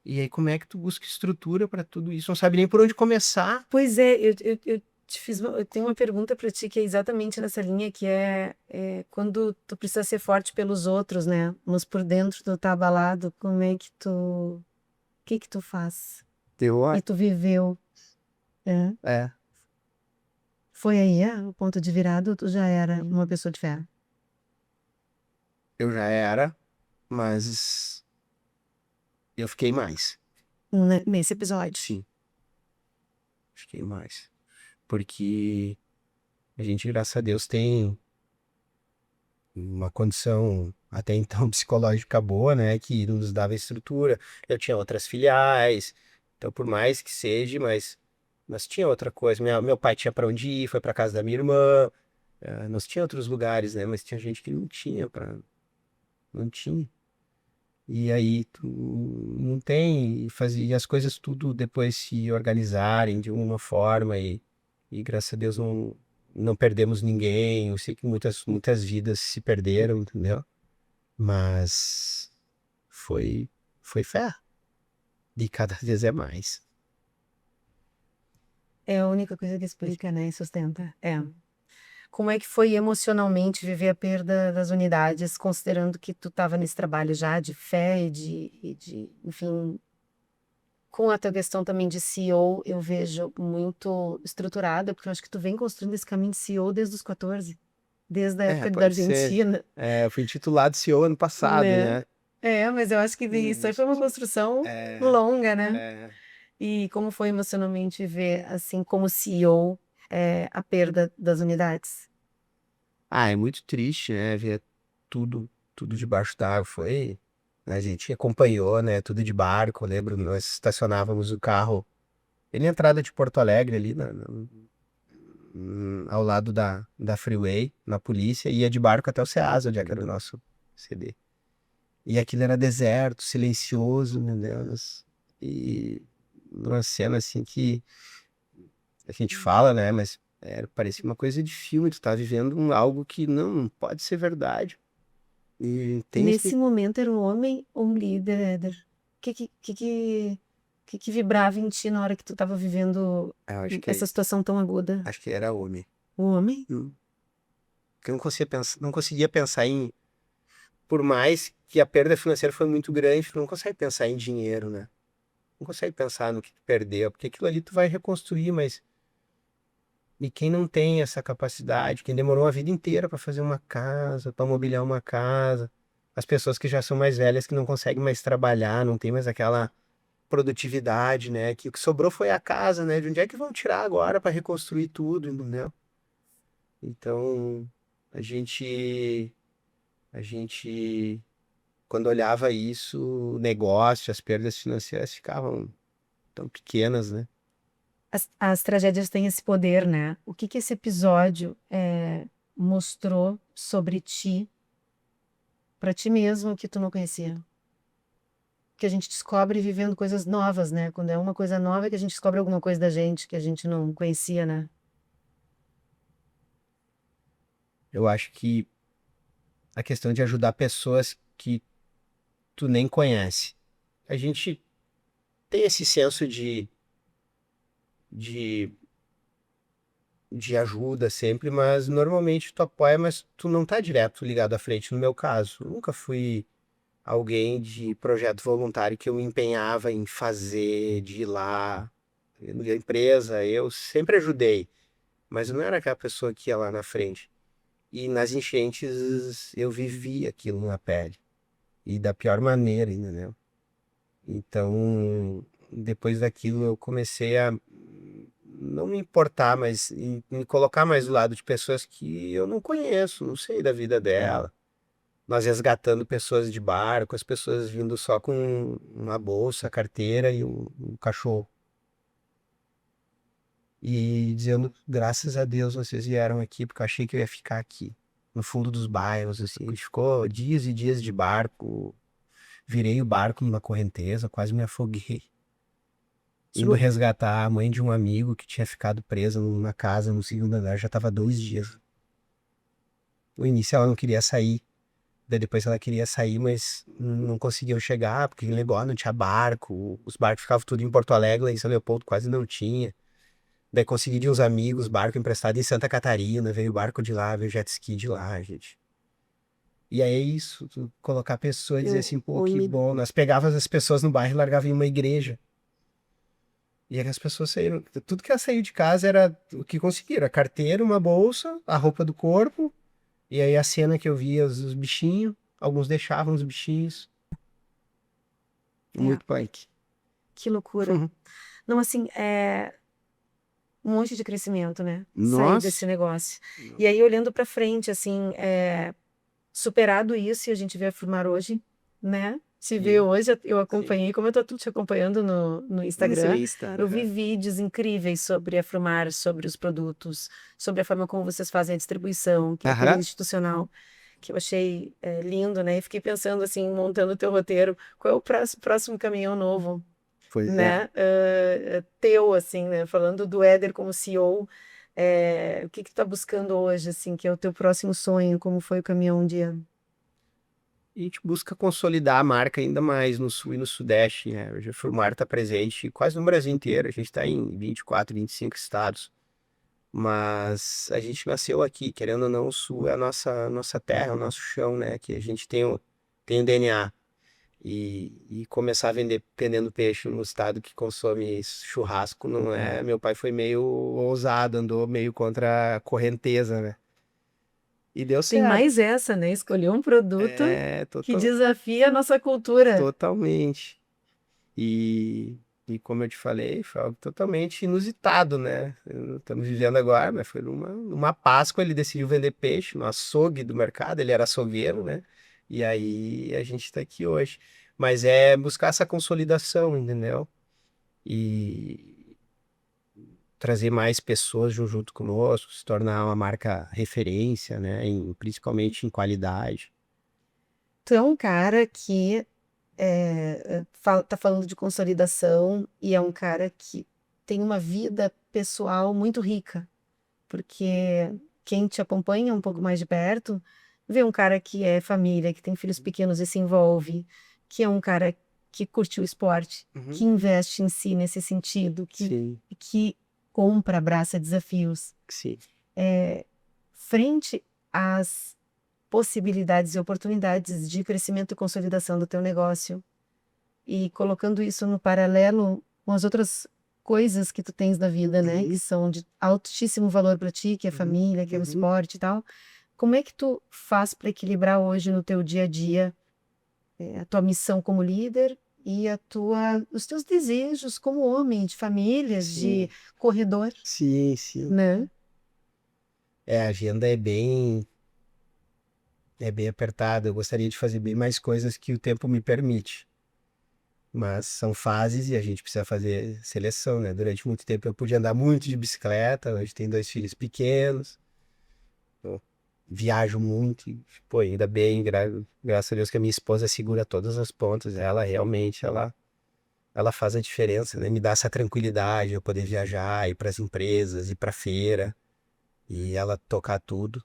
e aí como é que tu busca estrutura para tudo isso? Não sabe nem por onde começar. Pois é, eu te fiz, eu tenho uma pergunta para ti que é exatamente nessa linha, que é quando tu precisa ser forte pelos outros, né? Mas por dentro tu tá abalado, como é que tu... O que tu faz? E tu viveu. É. É, Foi aí, o ponto de virada, ou tu já era uma pessoa de fé? eu já era, mas eu fiquei mais. Nesse episódio. Sim, fiquei mais. Porque a gente, graças a Deus, tem uma condição até então psicológica boa, né, que nos dava estrutura. Eu tinha outras filiais, então por mais que seja, mas tinha outra coisa. Meu pai tinha para onde ir, foi para casa da minha irmã. Nós tinha outros lugares, né, mas tinha gente que não tinha para, não tinha. E aí tu não tem, e fazia as coisas tudo depois se organizarem de uma forma e graças a Deus não perdemos ninguém. Eu sei que muitas vidas se perderam, entendeu? Mas foi fé. E cada vez é mais. É a única coisa que explica, né, e sustenta. É. Como é que foi emocionalmente viver a perda das unidades, considerando que tu estava nesse trabalho já de fé enfim, com a tua questão também de CEO, eu vejo muito estruturada, porque eu acho que tu vem construindo esse caminho de CEO desde os 14, desde a época da Pode ser. Argentina, Eu fui intitulado CEO ano passado, né? né? Mas eu acho que isso aí foi uma construção É, longa, né? é. E como foi emocionalmente ver, assim, como CEO, a perda das unidades? É muito triste, né? Ver tudo debaixo d'água. Foi. A gente acompanhou, né? Tudo de barco. Eu lembro, nós estacionávamos o carro bem na entrada de Porto Alegre, ali ao lado da Freeway, na polícia, e ia de barco até o Ceasa, onde é que era o nosso CD. E aquilo era deserto, silencioso, meu Deus. E uma cena assim que a gente fala, né? Mas parecia uma coisa de filme, tu tá vivendo algo que não pode ser verdade. E tem Nesse momento era um homem ou um líder, Éder? O que que vibrava em ti na hora que tu estava vivendo Eu acho que, essa situação tão aguda? acho que era homem. O homem? Porque eu não conseguia pensar em. Por mais que a perda financeira foi muito grande, tu não consegue pensar em dinheiro, né? Não consegue pensar no que tu perdeu, porque aquilo ali tu vai reconstruir, mas. E quem não tem essa capacidade, quem demorou a vida inteira para fazer uma casa, para mobiliar uma casa, as pessoas que já são mais velhas, que não conseguem mais trabalhar, não tem mais aquela produtividade, né? Que o que sobrou foi a casa, né? De onde é que vão tirar agora para reconstruir tudo, entendeu? Então, a gente, a gente, quando olhava isso, o negócio, as perdas financeiras ficavam tão pequenas, né? As tragédias têm esse poder, né? O que esse episódio mostrou sobre ti, para ti mesmo, que tu não conhecia? Que a gente descobre vivendo coisas novas, né? Quando é uma coisa nova, é que a gente descobre alguma coisa da gente que a gente não conhecia, né? Eu acho que a questão de ajudar pessoas que tu nem conhece. A gente tem esse senso de, de ajuda sempre, mas normalmente tu apoia, mas tu não tá direto ligado à frente. No meu caso, eu nunca fui alguém de projeto voluntário que eu me empenhava em fazer, de ir lá, na empresa, eu sempre ajudei, mas eu não era aquela pessoa que ia lá na frente. E nas enchentes eu vivi aquilo na pele, e da pior maneira, entendeu? Então, depois daquilo eu comecei a não me importar, mas me colocar mais do lado de pessoas que eu não conheço, não sei da vida dela. Nós resgatando pessoas de barco, as pessoas vindo só com uma bolsa, carteira e um cachorro. E dizendo, graças a Deus vocês vieram aqui, porque eu achei que eu ia ficar aqui, no fundo dos bairros, assim. A gente ficou dias e dias de barco, virei o barco numa correnteza, quase me afoguei. Indo resgatar a mãe de um amigo que tinha ficado presa numa casa no segundo andar, já estava 2 dias. No início ela não queria sair, daí depois ela queria sair, mas não conseguiu chegar, porque em Leblon não tinha barco, os barcos ficavam tudo em Porto Alegre, lá em São Leopoldo quase não tinha. Daí consegui de uns amigos barco emprestado em Santa Catarina, veio o barco de lá, veio o jet ski de lá, gente. E aí é isso, tu colocar pessoas e dizer assim, pô, que bom. Nós pegávamos as pessoas no bairro e largava em uma igreja. E aí as pessoas saíram, tudo que ela saiu de casa era o que conseguiram, a carteira, uma bolsa, a roupa do corpo, e aí a cena que eu via os bichinhos, alguns deixavam os bichinhos. Muito punk. Que loucura. Uhum. Não, assim, um monte de crescimento, né? Sair Nossa. desse negócio. E aí, olhando para frente, assim, superado isso, e a gente vê a filmar hoje, né? Se vê hoje, eu acompanhei, como eu tô te acompanhando no Instagram, eu vi vídeos incríveis sobre a Frumar, sobre os produtos, sobre a forma como vocês fazem a distribuição, que é aquele institucional, que eu achei lindo, né? E fiquei pensando, assim, montando o teu roteiro, qual é o próximo caminhão novo, Pois é. né? Teu, assim, né? Falando do Éder como CEO, o que tu tá buscando hoje, assim, que é o teu próximo sonho, como foi o caminhão um dia? E a gente busca consolidar a marca ainda mais no sul e no sudeste, né? Hoje a Frumar está presente quase no Brasil inteiro, a gente está em 24, 25 estados. Mas a gente nasceu aqui, querendo ou não, o sul é a nossa terra, o nosso chão, né? Que a gente tem o DNA. E começar a vender vendendo peixe no estado que consome churrasco não é. Meu pai foi meio ousado, andou meio contra a correnteza, né? E deu Tem certo. mais essa, né? Escolher um produto É, que desafia a nossa cultura. totalmente. E como eu te falei, foi algo totalmente inusitado, né? Estamos vivendo agora, mas foi numa Páscoa, ele decidiu vender peixe no açougue do mercado, ele era açougueiro, né? E aí a gente está aqui hoje. Mas é buscar essa consolidação, entendeu? E trazer mais pessoas junto conosco, se tornar uma marca referência, né? Principalmente em qualidade. Tu é um cara que tá falando de consolidação e é um cara que tem uma vida pessoal muito rica, porque quem te acompanha um pouco mais de perto vê um cara que é família, que tem filhos pequenos e se envolve, que é um cara que curte o esporte, que investe em si nesse sentido, Sim, que compra, abraça desafios. sim. Frente às possibilidades e oportunidades de crescimento e consolidação do teu negócio e colocando isso no paralelo com as outras coisas que tu tens na vida, né, que são de altíssimo valor para ti, que é a família, que é o esporte e tal. Como é que tu faz para equilibrar hoje no teu dia a dia a tua missão como líder e os teus desejos como homem de família, de corredor, Sim, sim. né? A agenda é bem apertada. Eu gostaria de fazer bem mais coisas que o tempo me permite. Mas são fases e a gente precisa fazer seleção, né? Durante muito tempo eu pude andar muito de bicicleta, hoje tenho 2 filhos pequenos, eu viajo muito, e, pô, ainda bem, graças a Deus que a minha esposa segura todas as pontas, ela realmente, ela faz a diferença, né? Me dá essa tranquilidade, eu poder viajar, ir para as empresas, ir para feira e ela tocar tudo.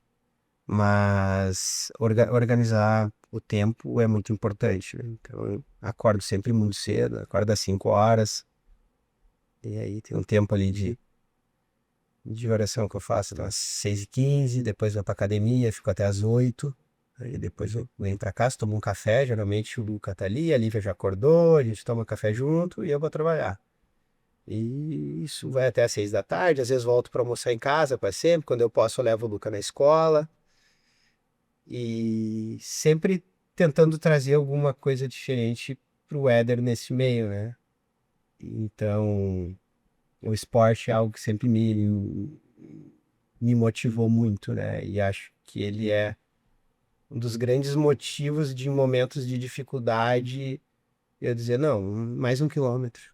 Mas organizar o tempo é muito importante, né? Então, eu acordo sempre muito cedo, acordo às 5 horas, e aí tem um tempo ali de oração que eu faço às 6h15, depois vou pra academia, fico até às 8, aí depois eu venho pra casa, tomo um café, geralmente o Luca tá ali, a Lívia já acordou, a gente toma café junto e eu vou trabalhar. E isso vai até às 6 da tarde, às vezes volto para almoçar em casa, para sempre, quando eu posso eu levo o Luca na escola, e sempre tentando trazer alguma coisa diferente pro Éder nesse meio, né? Então, o esporte é algo que sempre me motivou muito, né? E acho que ele é um dos grandes motivos de momentos de dificuldade eu dizer, não, mais um quilômetro.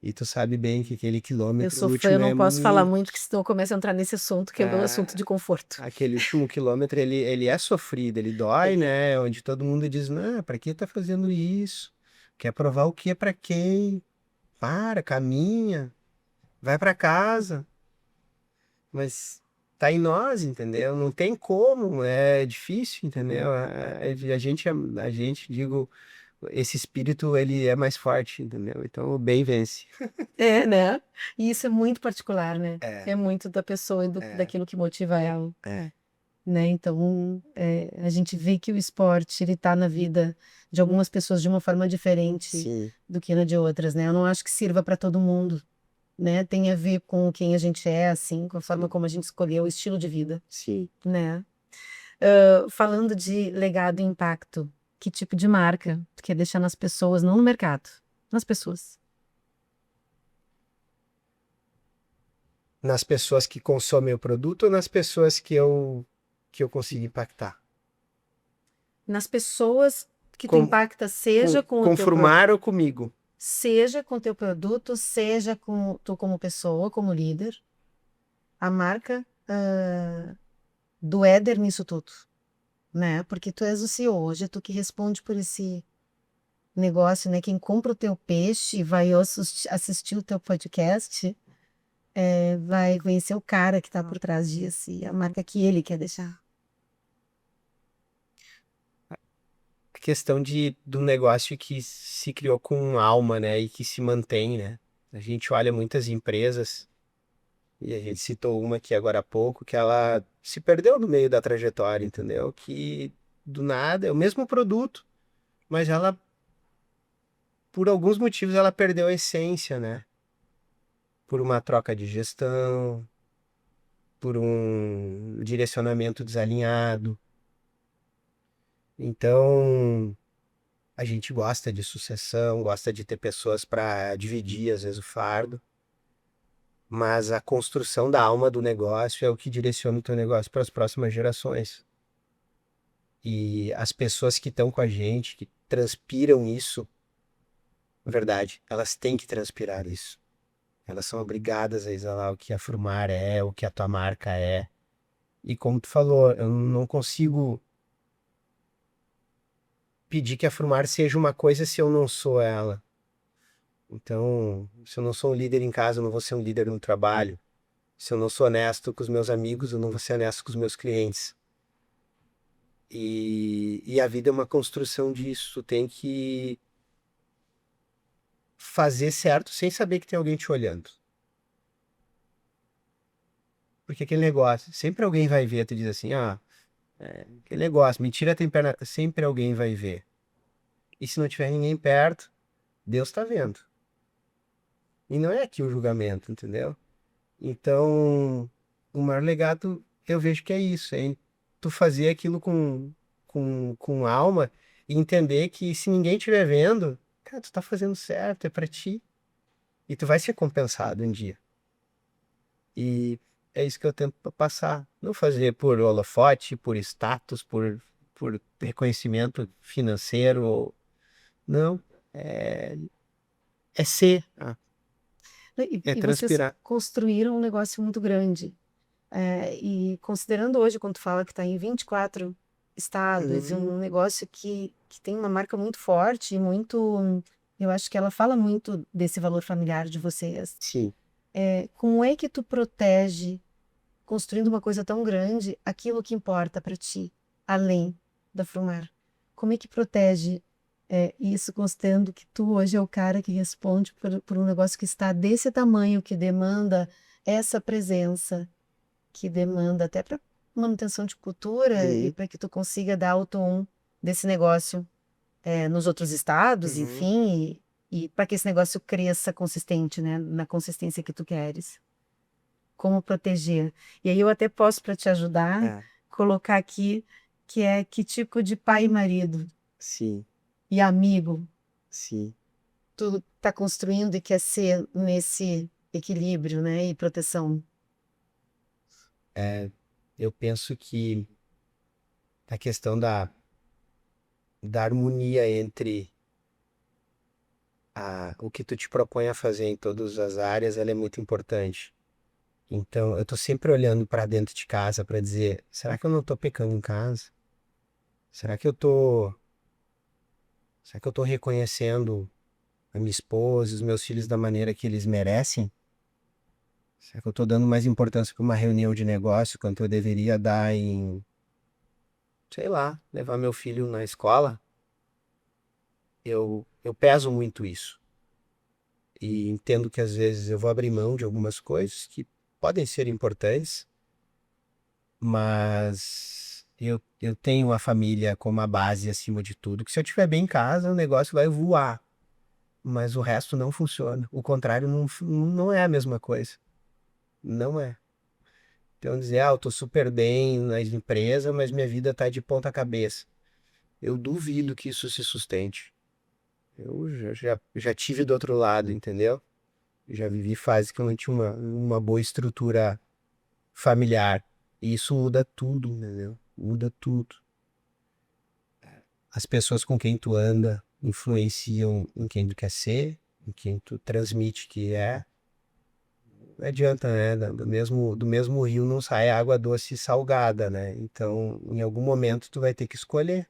E tu sabe bem que aquele Eu quilômetro sou fã, eu último não é posso falar muito. muito, que senão eu começo a entrar nesse assunto, que é o meu assunto de conforto. Aquele último quilômetro, ele é sofrido, ele dói, né? Onde todo mundo diz, não, pra que tá fazendo isso? Quer provar o que é pra quem? Para, caminha, vai pra casa. Mas tá em nós, entendeu? Não tem como, é difícil, entendeu? A gente, digo, esse espírito, ele é mais forte, entendeu? Então o bem vence. É, né? E isso é muito particular, né? É, É muito da pessoa e é, daquilo que motiva ela, é. né? Então, a gente vê que o esporte, ele tá na vida de algumas pessoas de uma forma diferente Sim, do que na de outras, né? Eu não acho que sirva para todo mundo, né? Tem a ver com quem a gente é, assim, com a forma como a gente escolheu o estilo de vida, sim. né? Falando de legado e impacto, que tipo de marca tu quer deixar nas pessoas, não no mercado, nas pessoas? Nas pessoas que consomem o produto ou nas pessoas que eu consigo impactar? Nas pessoas que tu Com, impacta, com, seja com o com teu produto, Frumar ou comigo? seja com o teu produto, seja com tu como pessoa, como líder, a marca do Éder nisso tudo, né? Porque tu és o CEO, hoje é tu que responde por esse negócio, né? Quem compra o teu peixe e vai assistir o teu podcast, vai conhecer o cara que tá por trás disso e a marca que ele quer deixar. A questão do negócio que se criou com alma, né? E que se mantém, né? A gente olha muitas empresas, e a gente citou uma aqui agora há pouco, que ela se perdeu no meio da trajetória, entendeu? Que do nada é o mesmo produto, mas ela, por alguns motivos, ela perdeu a essência, né? Por uma troca de gestão, por um direcionamento desalinhado. Então, a gente gosta de sucessão, gosta de ter pessoas para dividir, às vezes, o fardo, mas a construção da alma do negócio é o que direciona o teu negócio para as próximas gerações. E as pessoas que estão com a gente, que transpiram isso, na verdade, elas têm que transpirar isso. Elas são obrigadas a exalar o que a Frumar é, o que a tua marca é. E como tu falou, eu não consigo pedir que a Frumar seja uma coisa se eu não sou ela. Então, se eu não sou um líder em casa, eu não vou ser um líder no trabalho. Se eu não sou honesto com os meus amigos, eu não vou ser honesto com os meus clientes. E a vida é uma construção disso. Tu tem que fazer certo sem saber que tem alguém te olhando. Porque aquele negócio, sempre alguém vai ver, tu diz assim, aquele negócio, mentira tem perna, sempre alguém vai ver. E se não tiver ninguém perto, Deus tá vendo. E não é aqui o julgamento, entendeu? Então, o maior legado eu vejo que é isso, é tu fazer aquilo com alma e entender que se ninguém estiver vendo, cara, tu tá fazendo certo, é pra ti. E tu vai ser compensado um dia. E é isso que eu tento passar. Não fazer por holofote, por status, por reconhecimento financeiro. Não. É, é ser. É E vocês transpirar. construíram um negócio muito grande. E considerando hoje, quando tu fala que está em 24 estados, um negócio que tem uma marca muito forte e muito. Eu acho que ela fala muito desse valor familiar de vocês. Sim. Como é que tu protege, construindo uma coisa tão grande, aquilo que importa para ti, além da Frumar? Como é que protege isso, considerando que tu hoje é o cara que responde por um negócio que está desse tamanho, que demanda essa presença, que demanda até para manutenção de cultura e para que tu consiga dar o tom desse negócio nos outros estados, enfim, e para que esse negócio cresça consistente, né, na consistência que tu queres. Como proteger. E aí eu até posso, para te ajudar, colocar aqui que tipo de pai e marido Sim, e amigo sim. tu tá construindo e quer ser nesse equilíbrio, né, e proteção. Eu penso que a questão da harmonia entre o que tu te propõe a fazer em todas as áreas, ela é muito importante. Então, eu tô sempre olhando para dentro de casa para dizer, será que eu não tô pecando em casa? Será que eu tô, será que eu tô reconhecendo a minha esposa, os meus filhos da maneira que eles merecem? Será que eu tô dando mais importância para uma reunião de negócio quanto eu deveria dar em, sei lá, levar meu filho na escola? Eu peso muito isso. E entendo que às vezes eu vou abrir mão de algumas coisas que podem ser importantes, mas eu tenho a família como a base acima de tudo, que se eu estiver bem em casa, o negócio vai voar, mas o resto não funciona. O contrário não é a mesma coisa. Não é. Então dizer, eu tô super bem na empresa, mas minha vida tá de ponta cabeça. Eu duvido que isso se sustente. Eu já tive do outro lado, entendeu? Já vivi fase que eu não tinha uma boa estrutura familiar. E isso muda tudo, entendeu? Muda tudo. As pessoas com quem tu anda influenciam em quem tu quer ser, em quem tu transmite que é. Não adianta, né? Do mesmo rio não sai água doce e salgada, né? Então, em algum momento tu vai ter que escolher.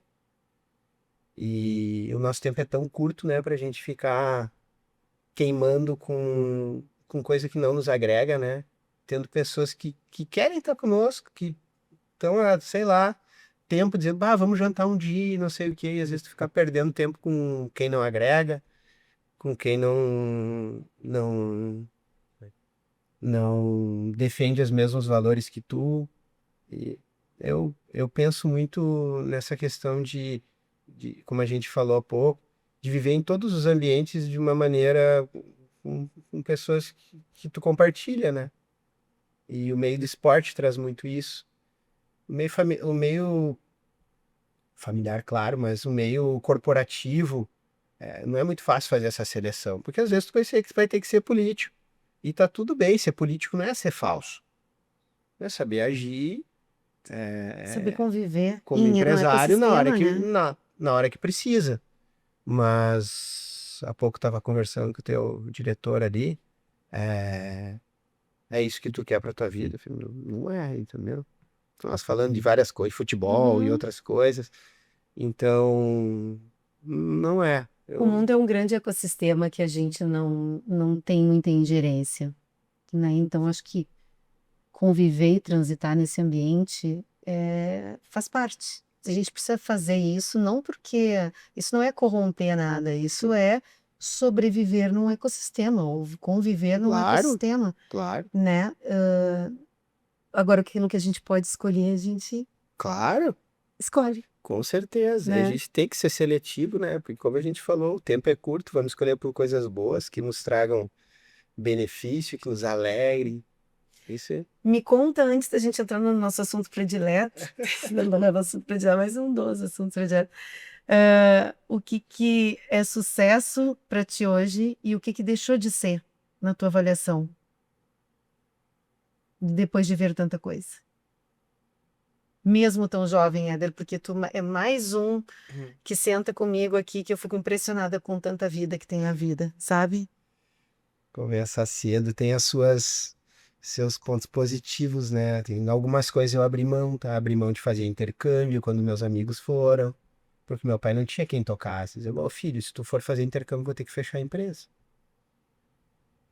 E o nosso tempo é tão curto, né, pra gente ficar queimando com coisa que não nos agrega, né? Tendo pessoas que querem estar conosco, que estão, sei lá, tempo dizendo, vamos jantar um dia e não sei o quê, e às vezes tu fica perdendo tempo com quem não agrega, com quem não defende os mesmos valores que tu. E eu penso muito nessa questão como a gente falou há pouco, de viver em todos os ambientes de uma maneira com pessoas que tu compartilha, né? E o meio do esporte traz muito isso. O meio familiar, claro, mas o meio corporativo, não é muito fácil fazer essa seleção, porque às vezes tu vai ter que ser político. E tá tudo bem, ser político não é ser falso. É saber agir Saber conviver como no empresário na hora ecossistema, que, né? na hora que precisa. Mas há pouco estava conversando com o teu diretor ali. É isso que tu quer pra tua vida? Eu falei, não é, entendeu? Nós falando de várias coisas, futebol e Uhum. outras coisas. Então, não é. O mundo é um grande ecossistema que a gente não tem muita ingerência, né? Então, acho que conviver e transitar nesse ambiente faz parte. a gente precisa fazer isso não porque isso não é corromper nada, isso é sobreviver num ecossistema ou conviver num Claro, ecossistema, claro, né? Agora, aquilo que a gente pode escolher, a gente claro, escolhe, com certeza. E a né? gente tem que ser seletivo, né? Porque como a gente falou, o tempo é curto, vamos escolher por coisas boas que nos tragam benefício, que nos alegrem. Isso é. Me conta antes da gente entrar no nosso assunto predileto, não é o assunto predileto, mas um dos assuntos prediletos. O que que é sucesso para ti hoje e o que que deixou de ser na tua avaliação depois de ver tanta coisa? Mesmo tão jovem, Éder, porque tu é mais um que senta comigo aqui que eu fico impressionada com tanta vida que tem na vida, sabe? Começar cedo tem as suas seus pontos positivos, né? Tem algumas coisas eu abri mão, tá? Abri mão de fazer intercâmbio quando meus amigos foram, porque meu pai não tinha quem tocasse. Dizia, "Ô, filho, se tu for fazer intercâmbio, vou ter que fechar a empresa."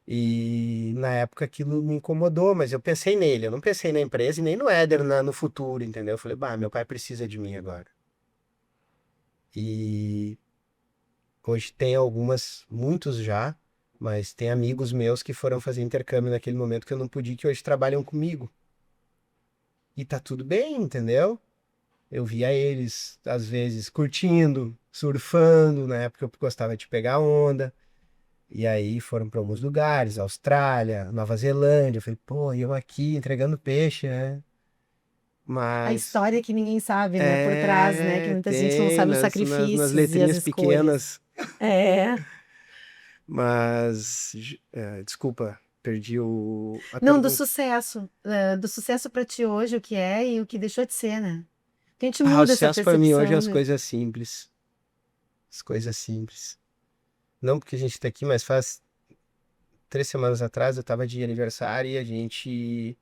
E na época aquilo me incomodou, mas eu pensei nele, eu não pensei na empresa e nem no Éder no futuro, entendeu? Eu falei, bah, meu pai precisa de mim agora. E hoje tem algumas, muitos já, mas tem amigos meus que foram fazer intercâmbio naquele momento que eu não pude, que hoje trabalham comigo. E tá tudo bem, entendeu? Eu via eles, às vezes, curtindo, surfando, na época eu gostava de pegar onda. E aí foram para alguns lugares, Austrália, Nova Zelândia. Eu falei, pô, e eu aqui entregando peixe, né? A Mas história que ninguém sabe, né? Por trás, né? Que muita gente não tem sabe os nas sacrifícios e as letrinhas escolhas. pequenas. É. Mas, desculpa, perdi a Não, pergunta. do sucesso para ti hoje, o que é e o que deixou de ser, né? Que a gente Ah, o muda essa sucesso para mim hoje é percepção, as né? coisas simples. As coisas simples. Não porque a gente tá aqui, mas faz 3 semanas atrás eu tava de aniversário e a gente.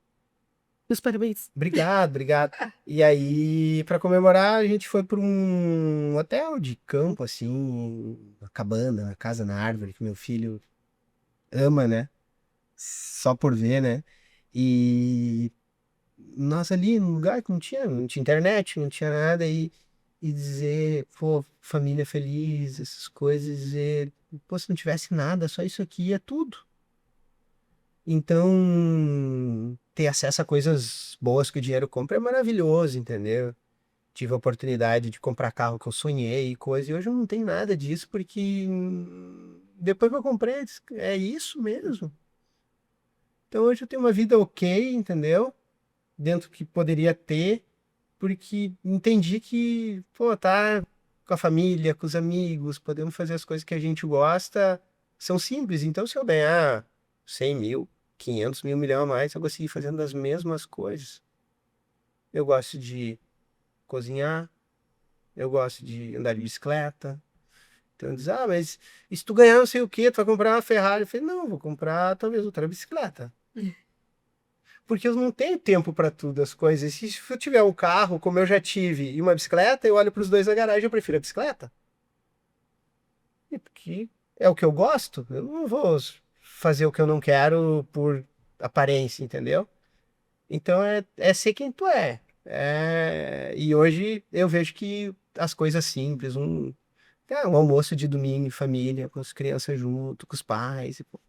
Meus parabéns. Obrigado, obrigado. E aí, para comemorar, a gente foi para um hotel de campo, assim, uma cabana, uma casa na árvore, que meu filho ama, né? Só por ver, né? E nós ali num lugar que não tinha internet, não tinha nada, e dizer, pô, família feliz, essas coisas, dizer, pô, se não tivesse nada, só isso aqui é tudo. Então, ter acesso a coisas boas que o dinheiro compra é maravilhoso, entendeu? Tive a oportunidade de comprar carro que eu sonhei e coisa, e hoje eu não tenho nada disso, porque depois que eu comprei, eu disse, é isso mesmo. Então hoje eu tenho uma vida ok, entendeu? Dentro do que poderia ter, porque entendi que, pô, tá com a família, com os amigos, podemos fazer as coisas que a gente gosta, são simples. Então se eu ganhar 100 mil, 500 mil, 1 milhão a mais, eu vou seguir fazendo as mesmas coisas. Eu gosto de cozinhar, eu gosto de andar de bicicleta. Então diz, ah, mas e se tu ganhar não sei o quê, tu vai comprar uma Ferrari? Eu falei, não, vou comprar talvez outra bicicleta. Porque eu não tenho tempo para tudo as coisas. Se eu tiver um carro, como eu já tive, e uma bicicleta, eu olho para os dois na garagem, eu prefiro a bicicleta. E porque é o que eu gosto. Eu não vou fazer o que eu não quero por aparência, entendeu? Então é ser quem tu é. E hoje eu vejo que as coisas simples, um almoço de domingo em família, com as crianças junto, com os pais. E, pô,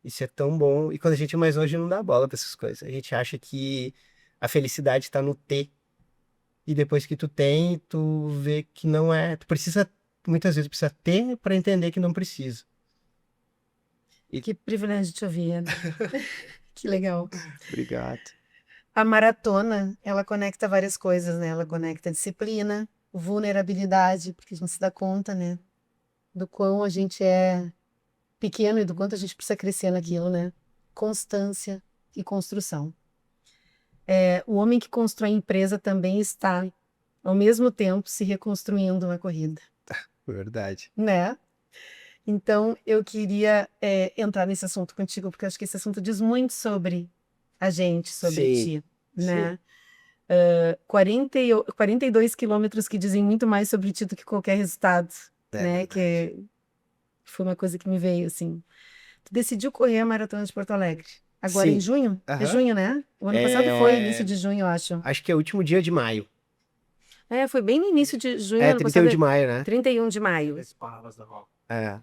isso é tão bom. E quando a gente é mais longe, não dá bola pra essas coisas. A gente acha que a felicidade está no ter. E depois que tu tem, tu vê que não é. Tu precisa, muitas vezes, precisa ter para entender que não precisa. E Que privilégio te ouvir, Ana. Que legal. obrigado. A maratona, ela conecta várias coisas, né? Ela conecta disciplina, vulnerabilidade, porque a gente se dá conta, né? Do quão a gente é pequeno e do quanto a gente precisa crescer naquilo, né? Constância e construção. O homem que constrói empresa também está, ao mesmo tempo, se reconstruindo uma corrida, Verdade. né? Então, eu queria entrar nesse assunto contigo, porque eu acho que esse assunto diz muito sobre a gente, sobre Sim, ti, sim. né? 42 quilômetros que dizem muito mais sobre ti do que qualquer resultado, É né? verdade. Que foi uma coisa que me veio, assim. Tu decidiu correr a Maratona de Porto Alegre. Agora em Sim. junho? É Aham. junho, né? O ano passado foi início É, de junho, eu acho. acho que é o último dia de maio. Foi bem no início de junho, É ano 31 de passado, maio, né? 31 de maio. É,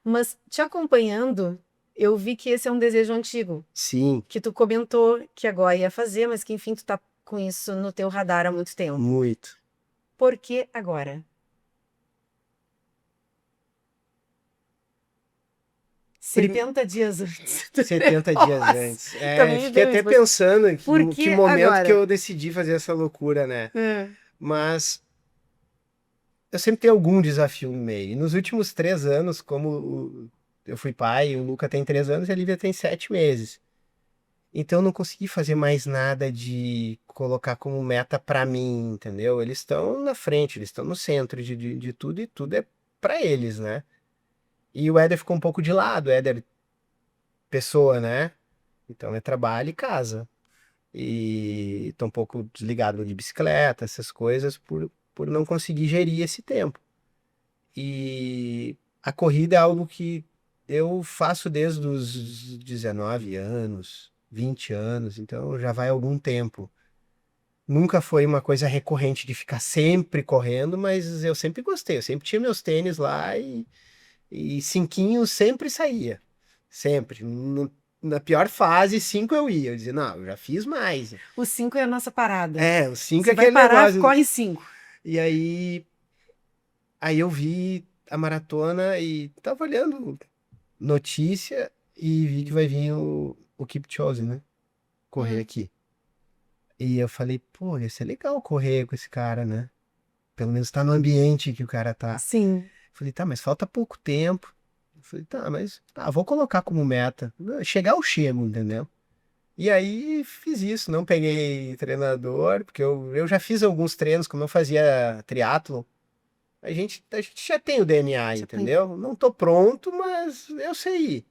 Mas te acompanhando, eu vi que esse é um desejo antigo, sim, que tu comentou que agora ia fazer, mas que enfim tu tá com isso no teu radar há muito tempo. muito. Por que agora? 70 dias antes do 70 dias negócio. antes. Também me Fiquei deu até isso. Mas pensando por que que momento que agora? eu decidi fazer essa loucura, né? É. Mas eu sempre tenho algum desafio no meio. E nos últimos 3 anos, eu fui pai, o Luca tem 3 anos e a Lívia tem 7 meses. Então eu não consegui fazer mais nada de colocar como meta pra mim, entendeu? Eles estão na frente, eles estão no centro de tudo e tudo é pra eles, né? E o Éder ficou um pouco de lado, o Éder, pessoa, né? Então é trabalho e casa. E tô um pouco desligado de bicicleta, essas coisas, por não conseguir gerir esse tempo. E a corrida é algo que eu faço desde os 19 anos, 20 anos, então já vai algum tempo. Nunca foi uma coisa recorrente de ficar sempre correndo, mas eu sempre gostei. Eu sempre tinha meus tênis lá e cinquinho sempre saía. Sempre. Na pior fase, 5 eu ia. Eu dizia, não, eu já fiz mais. O 5 é a nossa parada. É, os 5 é Se vai aquele parar, negócio. corre 5. E aí eu vi a maratona e tava olhando notícia e vi que vai vir o Kipchoge, né? Correr aqui. E eu falei, pô, ia ser legal correr com esse cara, né? Pelo menos tá no ambiente que o cara tá. Sim. Falei, tá, mas falta pouco tempo. Eu falei, tá, mas vou colocar como meta. Chegar eu chego, entendeu? E aí fiz isso, não peguei treinador, porque eu já fiz alguns treinos, como eu fazia triatlon. A gente já tem o DNA, Já tem. entendeu? Não tô pronto, mas eu sei ir.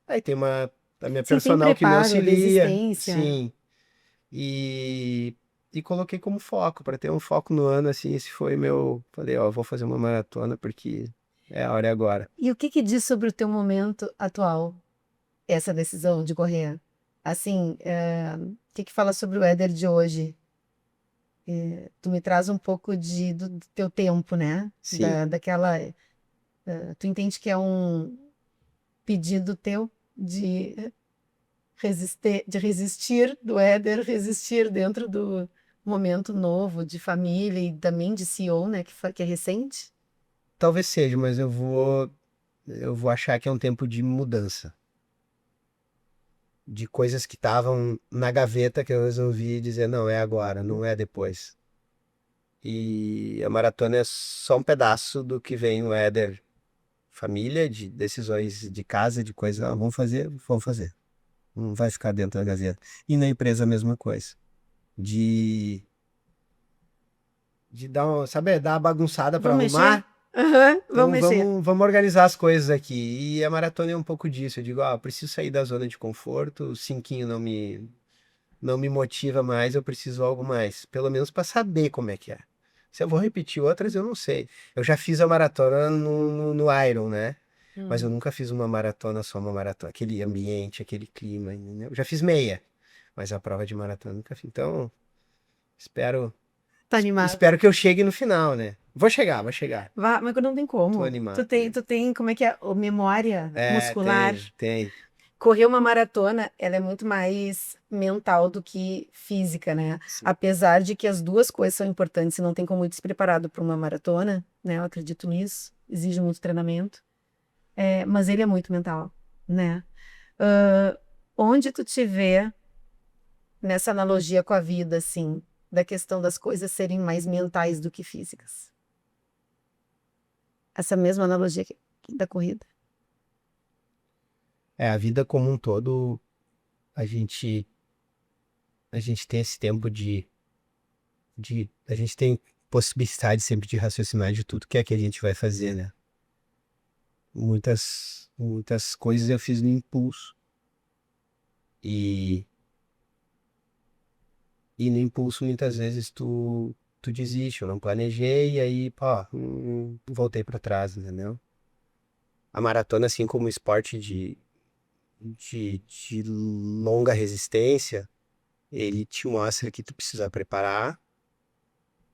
Aí tem a minha Sim, tem personal que me preparo, auxilia, resistência. sim. E, e coloquei como foco, para ter um foco no ano, assim, esse foi meu. Falei, ó, vou fazer uma maratona porque é a hora é agora. E o que que diz sobre o teu momento atual, essa decisão de correr? Assim, o que que fala sobre o Éder de hoje? Tu me traz um pouco do teu tempo, né? Sim, Daquela. Tu entende que é um pedido teu de resistir do Éder, resistir dentro do momento novo de família e também de CEO, né? Que é recente? talvez seja, mas eu vou achar que é um tempo de mudança. De coisas que estavam na gaveta que eu resolvi dizer, não, é agora, não é depois. E a maratona é só um pedaço do que vem o Éder, família, de decisões de casa, de coisa, vamos fazer, vamos fazer. Não vai ficar dentro da gaveta. E na empresa a mesma coisa. De, de dar, dar uma bagunçada para Vamos mexer? arrumar. Aham, vamos Então mexer. vamos organizar as coisas aqui. E a maratona é um pouco disso. Eu digo, eu preciso sair da zona de conforto, o cinquinho não me motiva mais, eu preciso algo mais. Pelo menos para saber como é que é. Se eu vou repetir outras, eu não sei. Eu já fiz a maratona no Iron, né? Mas eu Hum. nunca fiz uma maratona só, uma maratona. Aquele ambiente, aquele clima, entendeu? Eu já fiz meia, mas a prova de maratona eu nunca fiz. Então, espero, Tá animado? espero que eu chegue no final, né? Vou chegar, vou chegar. Mas não tem Tô como. Tu animado. tem, tu tem, como é que é? Memória É, muscular. tem. Correr uma maratona, ela é muito mais mental do que física, né? Sim. Apesar de que as duas coisas são importantes, e não tem como ir despreparado para uma maratona, né? Eu acredito nisso, exige muito treinamento. Mas ele é muito mental, né? Onde tu te vê nessa analogia com a vida, assim, da questão das coisas serem mais mentais do que físicas? Essa mesma analogia da corrida. A vida como um todo, a gente, a gente tem esse tempo a gente tem possibilidade sempre de raciocinar de tudo que é que a gente vai fazer, né? Muitas coisas eu fiz no impulso. E, e no impulso, muitas vezes, tu desiste. Eu não planejei, e aí, pô, voltei para trás, entendeu? A maratona, assim como esporte de longa resistência, ele te mostra que tu precisa preparar,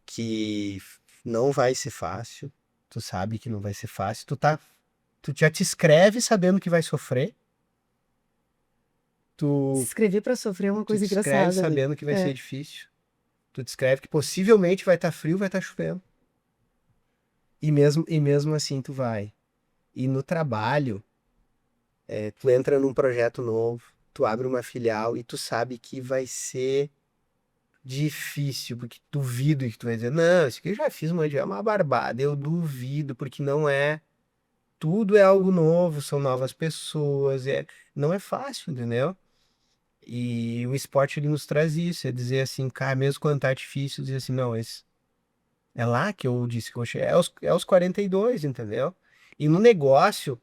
que não vai ser fácil, tu sabe que não vai ser fácil, tu já te inscreve sabendo que vai sofrer, Se tu, escrever para sofrer é uma tu coisa te inscreve engraçada, né? sabendo que vai ser É. difícil, tu te inscreve que possivelmente vai estar frio, vai estar chovendo, e mesmo assim tu vai. E no trabalho, tu entra num projeto novo, tu abre uma filial e tu sabe que vai ser difícil, porque duvido que tu vai dizer, não, isso aqui eu já fiz uma, é uma barbada. Eu duvido, porque não é. Tudo é algo novo, são novas pessoas, não é fácil, entendeu? E o esporte ele nos traz isso, é dizer assim, cara, mesmo quando tá difícil, dizer assim, não, é lá que eu disse que eu cheguei, é os 42, entendeu? E no negócio,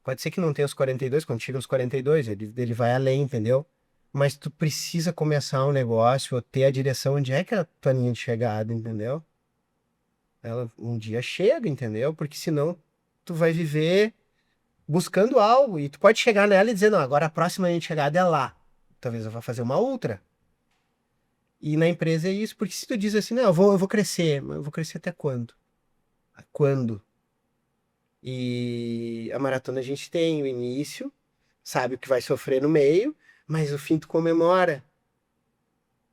pode ser que não tenha os 42, quando chega os 42, ele vai além, entendeu? Mas tu precisa começar um negócio ou ter a direção onde é que é a tua linha de chegada, entendeu? Ela um dia chega, entendeu? Porque senão tu vai viver buscando algo e tu pode chegar nela e dizer, não, agora a próxima linha de chegada é lá. Talvez eu vá fazer uma outra. E na empresa é isso, porque se tu diz assim, não, eu vou crescer, mas eu vou crescer até quando? Quando? E a maratona a gente tem o início, sabe o que vai sofrer no meio, mas o fim tu comemora.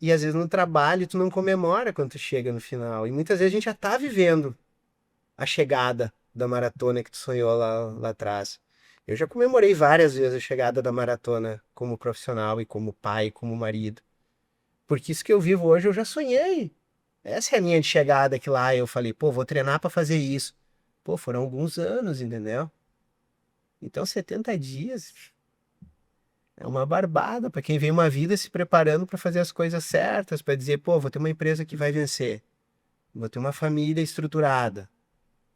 E às vezes no trabalho tu não comemora quando tu chega no final. E muitas vezes a gente já tá vivendo a chegada da maratona que tu sonhou lá atrás. Eu já comemorei várias vezes a chegada da maratona como profissional e como pai, como marido. Porque isso que eu vivo hoje eu já sonhei. Essa é a minha de chegada que lá eu falei, pô, vou treinar pra fazer isso. Pô, foram alguns anos, entendeu? Então 70 dias é uma barbada para quem vem uma vida se preparando para fazer as coisas certas, para dizer, pô, vou ter uma empresa que vai vencer. Vou ter uma família estruturada.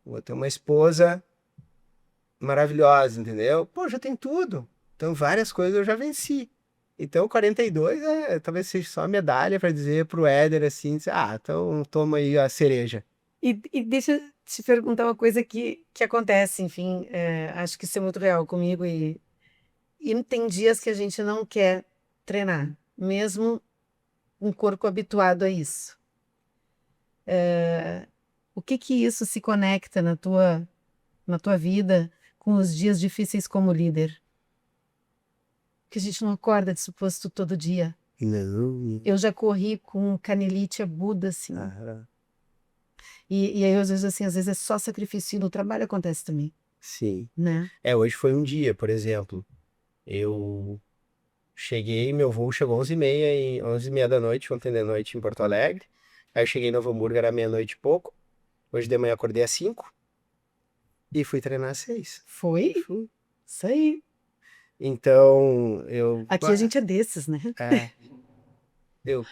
Vou ter uma esposa maravilhosa, entendeu? Pô, já tem tudo. Então, várias coisas eu já venci. Então, 42 talvez seja só a medalha para dizer pro Éder assim, então toma aí a cereja. E deixa eu te perguntar uma coisa que acontece, enfim, acho que isso é muito real comigo e tem dias que a gente não quer treinar, mesmo um corpo habituado a isso. O que que isso se conecta na tua vida com os dias difíceis como líder? Que a gente não acorda disposto todo dia. Não. Eu já corri com canelite aguda, assim. Ah, E aí, às vezes é só sacrifício e no trabalho acontece também, sim. né? Hoje foi um dia, por exemplo. Eu cheguei, meu voo chegou 11h30, 11h30 da noite, ontem de noite em Porto Alegre. Aí eu cheguei em Novo Hamburgo, era meia-noite e pouco. Hoje de manhã acordei às 5 e fui treinar às 6. Foi Fui. isso aí. Então, Aqui a gente é desses, né? é, eu,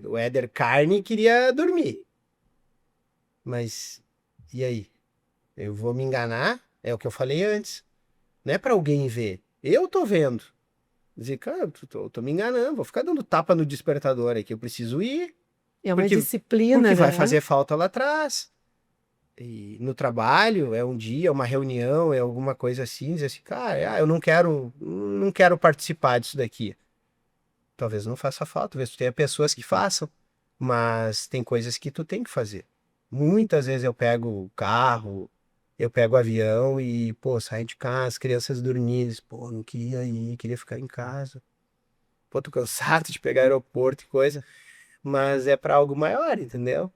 o Éder Carne queria dormir. Mas, e aí? Eu vou me enganar? É o que eu falei antes. Não é pra alguém ver. Eu tô vendo. Dizer, cara, eu tô me enganando, vou ficar dando tapa no despertador aqui. Eu preciso ir, É uma porque, disciplina, porque vai né? fazer falta lá atrás. E no trabalho, é um dia, é uma reunião, é alguma coisa assim, dizer assim, cara, eu não quero participar disso daqui. Talvez não faça falta, talvez tu tenha pessoas que façam, mas tem coisas que tu tem que fazer. Muitas vezes eu pego o carro, eu pego o avião e, pô, saio de casa, as crianças dormindo, pô, não queria ir, queria ficar em casa. Pô, tô cansado de pegar aeroporto e coisa, mas é para algo maior, entendeu?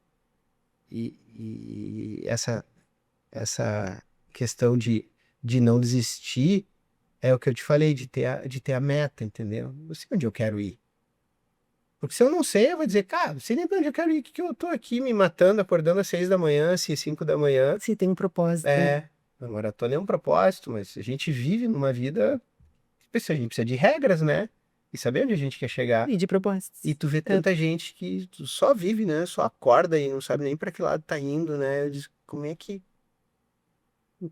E essa questão de não desistir é o que eu te falei, de ter a meta, entendeu? Eu sei onde eu quero ir. Porque se eu não sei, eu vou dizer, cara, não sei nem pra onde eu quero ir, que eu tô aqui me matando, acordando às 6 da manhã, assim, 5 da manhã. Se tem um propósito, né? A maratona é um propósito, mas a gente vive numa vida, a gente precisa de regras, né? E saber onde a gente quer chegar. E de propósitos. E tu vê É, tanta gente que tu só vive, né? Só acorda e não sabe nem pra que lado tá indo, né? Eu digo, como é que.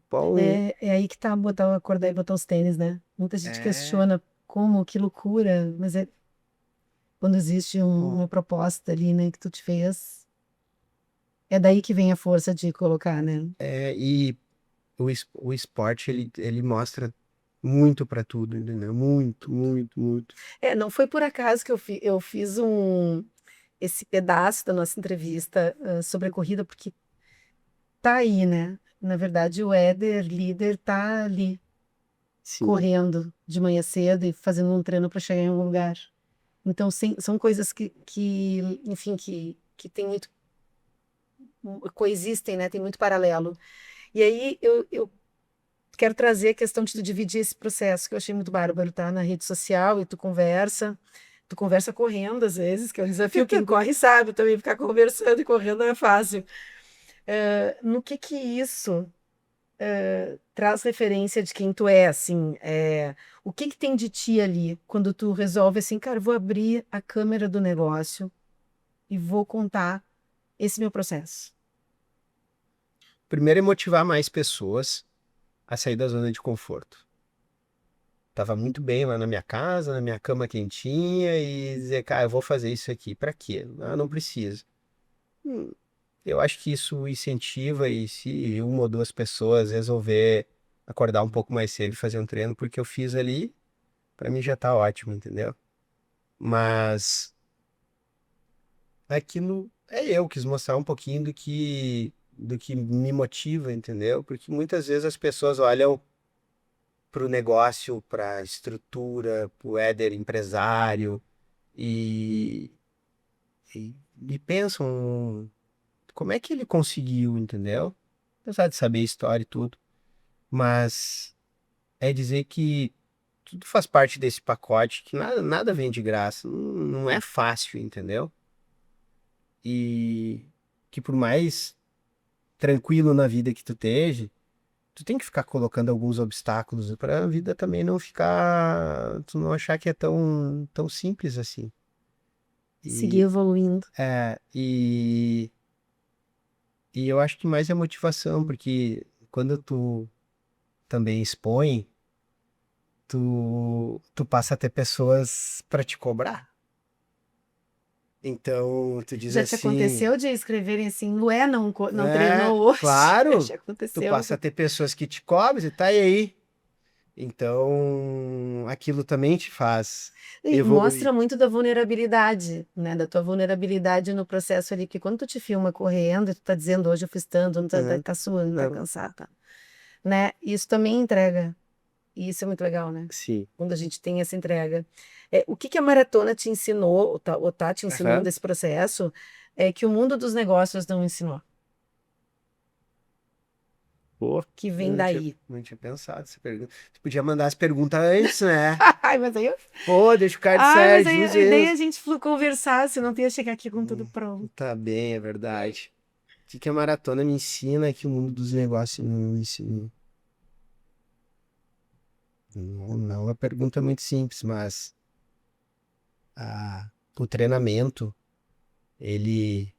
Qual. é aí que tá acordar e botar os tênis, né? Muita gente É. questiona como, que loucura, mas é quando existe uma proposta ali, né, que tu te fez, é daí que vem a força de colocar, né? E o esporte, ele mostra muito pra tudo, entendeu? Muito, muito, muito. Não foi por acaso que eu fiz um. esse pedaço da nossa entrevista sobre a corrida, porque tá aí, né? Na verdade, o Éder, líder, tá ali, Sim. correndo de manhã cedo e fazendo um treino para chegar em algum lugar. Então, são coisas enfim, que tem muito, coexistem, né? Tem muito paralelo. E aí, eu quero trazer a questão de tu dividir esse processo, que eu achei muito bárbaro, tá? Na rede social, e tu conversa correndo às vezes, que é um desafio, quem corre sabe, também ficar conversando e correndo não é fácil. No que isso traz referência de quem tu é, assim, o que tem de ti ali, quando tu resolve assim, cara, vou abrir a câmera do negócio e vou contar esse meu processo. Primeiro é motivar mais pessoas a sair da zona de conforto. Tava muito bem lá na minha casa, na minha cama quentinha, e dizer, cara, eu vou fazer isso aqui. Pra quê? Ah, não precisa. Eu acho que isso incentiva, e se uma ou duas pessoas resolver acordar um pouco mais cedo e fazer um treino, porque eu fiz ali, pra mim já tá ótimo, entendeu? Mas aquilo é eu quis mostrar um pouquinho do que me motiva, entendeu? Porque muitas vezes as pessoas olham para o negócio, para a estrutura, para o Éder empresário e, e pensam como é que ele conseguiu, entendeu? Apesar de saber a história e tudo, mas é dizer que tudo faz parte desse pacote, que nada vem de graça, não é fácil, entendeu? E que por mais tranquilo na vida que tu esteja, tu tem que ficar colocando alguns obstáculos para a vida também não ficar, tu não achar que é tão simples assim. Seguir E, evoluindo. é, e, e eu acho que mais é motivação, porque quando tu também expõe, tu passa a ter pessoas para te cobrar. Então, tu diz Já te assim, aconteceu de escreverem assim, Lué não treinou hoje? claro, Já tu aconteceu. passa a ter pessoas que te cobram e tá e aí. Então, aquilo também te faz E evoluir. mostra muito da vulnerabilidade, né? Da tua vulnerabilidade no processo ali, que quando tu te filma correndo, e tu tá dizendo hoje eu fiz tanto, não tá, Uhum. tá suando, tá Não, cansado, tá? Né? Isso também entrega. E isso é muito legal, né? sim. Quando a gente tem essa entrega. O que a maratona te ensinou, ou tá te ensinando Aham. esse processo, é que o mundo dos negócios não ensinou, Pô, que eu vem não tinha, daí. não tinha pensado essa pergunta. Tu podia mandar as perguntas antes, né? Ai, mas aí, Pô, deixa o card ai, mas sair, aí juiz a ideia é a isso. gente conversar, se não ia chegar aqui com tudo pronto. Tá bem, é verdade. O que a maratona me ensina é que o mundo dos negócios não me ensina. Não é uma pergunta muito simples, mas o treinamento, ele,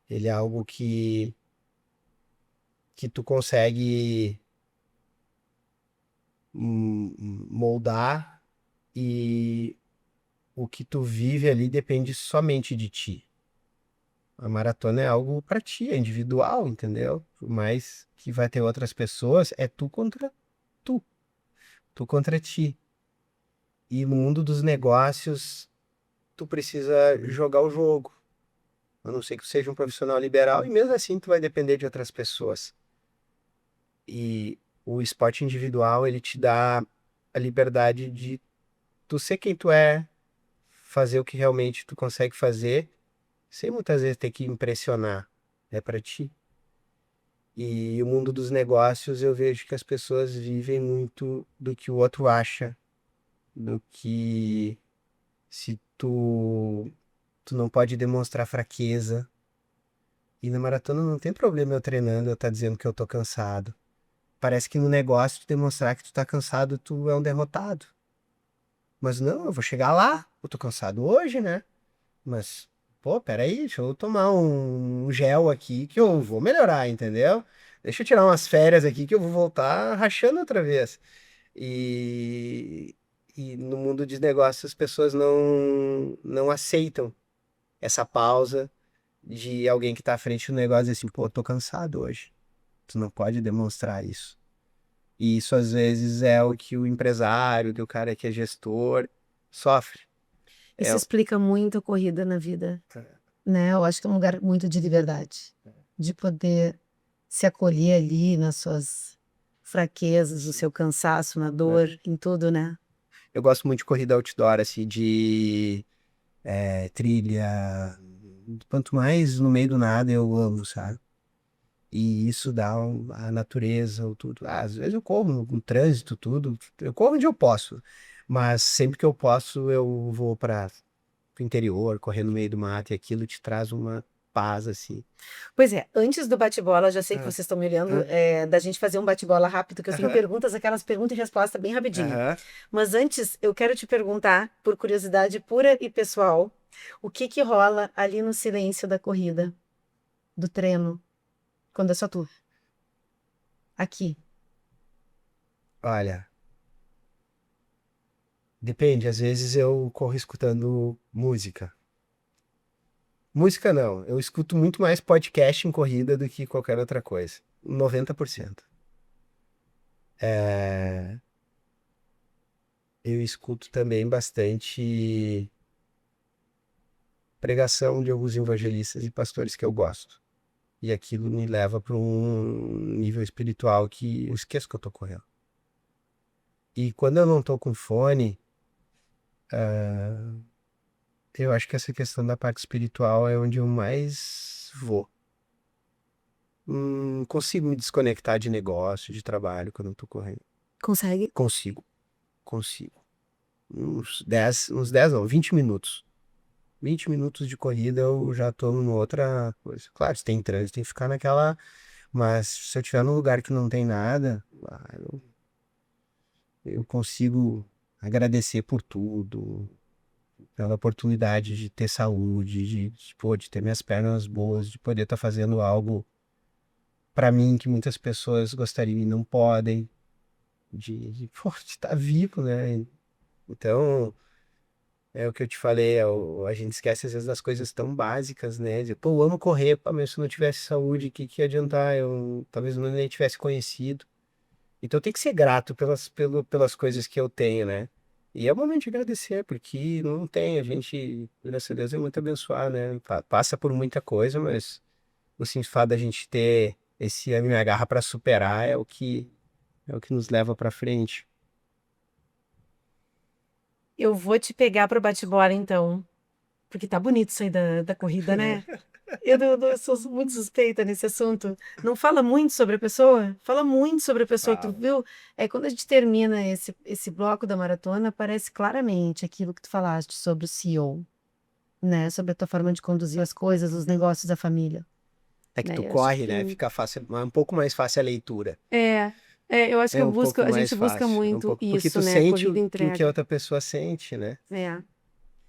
ele é algo que tu consegue moldar e o que tu vive ali depende somente de ti. A maratona é algo pra ti, é individual, entendeu? Por mais que vai ter outras pessoas, é tu contra tu, tu contra ti. E no mundo dos negócios, tu precisa jogar o jogo. A não ser que tu seja um profissional liberal, e mesmo assim tu vai depender de outras pessoas. E o esporte individual, ele te dá a liberdade de tu ser quem tu é, fazer o que realmente tu consegue fazer, sem muitas vezes ter que impressionar. É pra ti. E o mundo dos negócios, eu vejo que as pessoas vivem muito do que o outro acha, do que se tu não pode demonstrar fraqueza. E na maratona não tem problema eu treinando, eu tá dizendo que eu tô cansado. Parece que no negócio, tu demonstrar que tu tá cansado, tu é um derrotado. Mas não, eu vou chegar lá, eu tô cansado hoje, né? Mas, pô, peraí, deixa eu tomar um gel aqui que eu vou melhorar, entendeu? Deixa eu tirar umas férias aqui que eu vou voltar rachando outra vez. E, e no mundo de negócios as pessoas não aceitam essa pausa de alguém que tá à frente do negócio e dizer assim, pô, tô cansado hoje. Tu não pode demonstrar isso. E isso às vezes é o que o empresário, que o cara que é gestor, sofre. Isso explica muito a corrida na vida, né? Eu acho que é um lugar muito de liberdade, de poder se acolher ali nas suas fraquezas, no seu cansaço, na dor, em tudo, né? Eu gosto muito de corrida outdoor, assim, de trilha. Quanto mais no meio do nada eu amo, sabe? E isso dá a natureza, o tudo. Às vezes eu corro no trânsito, tudo. Eu corro onde eu posso. Mas sempre que eu posso, eu vou para o interior, correr no meio do mato, e aquilo te traz uma paz, assim. Pois é, antes do bate-bola, já sei que Ah, vocês estão me olhando, ah, da gente fazer um bate-bola rápido, que eu tenho aham, perguntas, aquelas perguntas e resposta bem rapidinho. aham. Mas antes, eu quero te perguntar, por curiosidade pura e pessoal, o que que rola ali no silêncio da corrida, do treino, quando é só tu, aqui? Olha, depende. Às vezes eu corro escutando música. Música não, eu escuto muito mais podcast em corrida do que qualquer outra coisa. 90%. É, eu escuto também bastante pregação de alguns evangelistas e pastores que eu gosto. E aquilo me leva para um nível espiritual que eu esqueço que eu tô correndo. E quando eu não tô com fone, eu acho que essa questão da parte espiritual é onde eu mais vou. Consigo me desconectar de negócio, de trabalho quando eu tô correndo. Consegue? Consigo, consigo. Uns 10 não, 20 minutos. 20 minutos de corrida eu já tô numa outra coisa. Claro, se tem trânsito, tem que ficar naquela. Mas se eu estiver num lugar que não tem nada, eu consigo agradecer por tudo, pela oportunidade de ter saúde, pô, de ter minhas pernas boas, de poder estar fazendo algo para mim que muitas pessoas gostariam e não podem, pô, de estar vivo, né? Então, é o que eu te falei, a gente esquece às vezes das coisas tão básicas, né? De, pô, eu amo correr, pá, mas se eu não tivesse saúde, o que que ia adiantar? Eu talvez eu nem tivesse conhecido. Então tem que ser grato pelas coisas que eu tenho, né? E é o momento de agradecer, porque não tem, a gente, graças a Deus, é muito abençoado, né? Passa por muita coisa, mas o simples fato da gente ter esse ame e agarra para superar é o que nos leva para frente. Eu vou te pegar pro bate-bola então, porque tá bonito isso aí da corrida, né? Eu sou muito suspeita nesse assunto. Não fala muito sobre a pessoa? Fala muito sobre a pessoa, tu Fala. viu? É quando a gente termina esse bloco da maratona, parece claramente aquilo que tu falaste sobre o CEO, né? Sobre a tua forma de conduzir as coisas, os negócios da família, É que né? tu Eu acho corre, né? que Fica fácil, é um pouco mais fácil a leitura. é, eu acho que É um pouco a gente mais busca fácil. É um muito pouco, porque isso, tu né? sente Corrida o que a entrega. outra pessoa sente, né? É.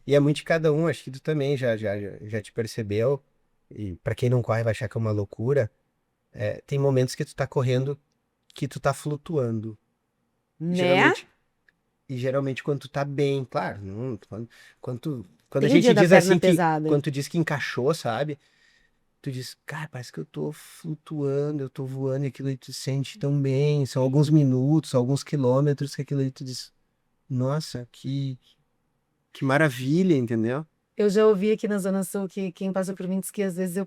E é muito de cada um, acho que tu também já te percebeu. E pra quem não corre vai achar que é uma loucura. Tem momentos que tu tá correndo que tu tá flutuando. Né? Geralmente, e geralmente quando tu tá bem, claro, quando a Tem dia gente da diz perna assim que, pesada. quando tu diz que encaixou, sabe? Tu diz, cara, parece que eu tô flutuando, eu tô voando e aquilo aí tu sente tão bem. São alguns minutos, alguns quilômetros que aquilo aí tu diz, nossa, que maravilha, entendeu? Eu já ouvi aqui na Zona Sul que quem passa por mim diz que às vezes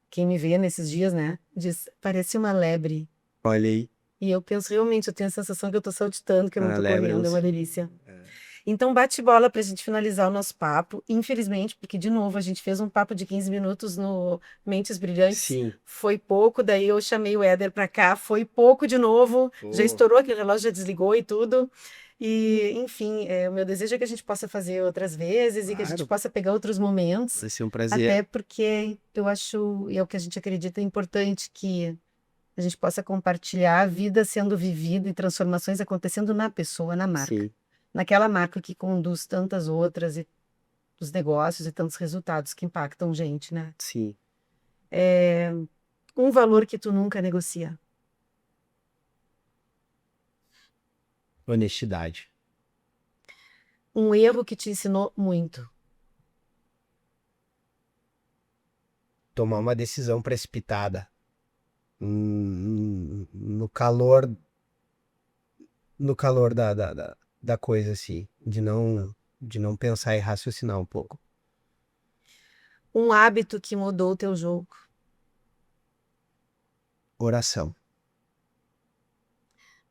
quem me vê nesses dias, né, diz, parece uma lebre. Olha aí, E eu penso, realmente, eu tenho a sensação que eu tô saltitando, que eu não a tô correndo, é uma Lebrons. delícia. Então, bate bola pra gente finalizar o nosso papo. Infelizmente, porque, de novo, a gente fez um papo de 15 minutos no Mentes Brilhantes. Sim. Foi pouco, daí eu chamei o Éder pra cá, foi pouco de novo. Já Pô, estourou aquele relógio, já desligou e tudo. E, enfim, o meu desejo é que a gente possa fazer outras vezes e que a gente claro, possa pegar outros momentos. vai ser um prazer. Até porque eu acho, e é o que a gente acredita, é importante que a gente possa compartilhar a vida sendo vivida e transformações acontecendo na pessoa, na marca. Sim, Naquela marca que conduz tantas outras e os negócios e tantos resultados que impactam gente, né? sim. Um valor que tu nunca negocia. Honestidade. Um erro que te ensinou muito. Tomar uma decisão precipitada. No calor da coisa, assim. de não pensar e raciocinar um pouco. Um hábito que mudou o teu jogo. Oração.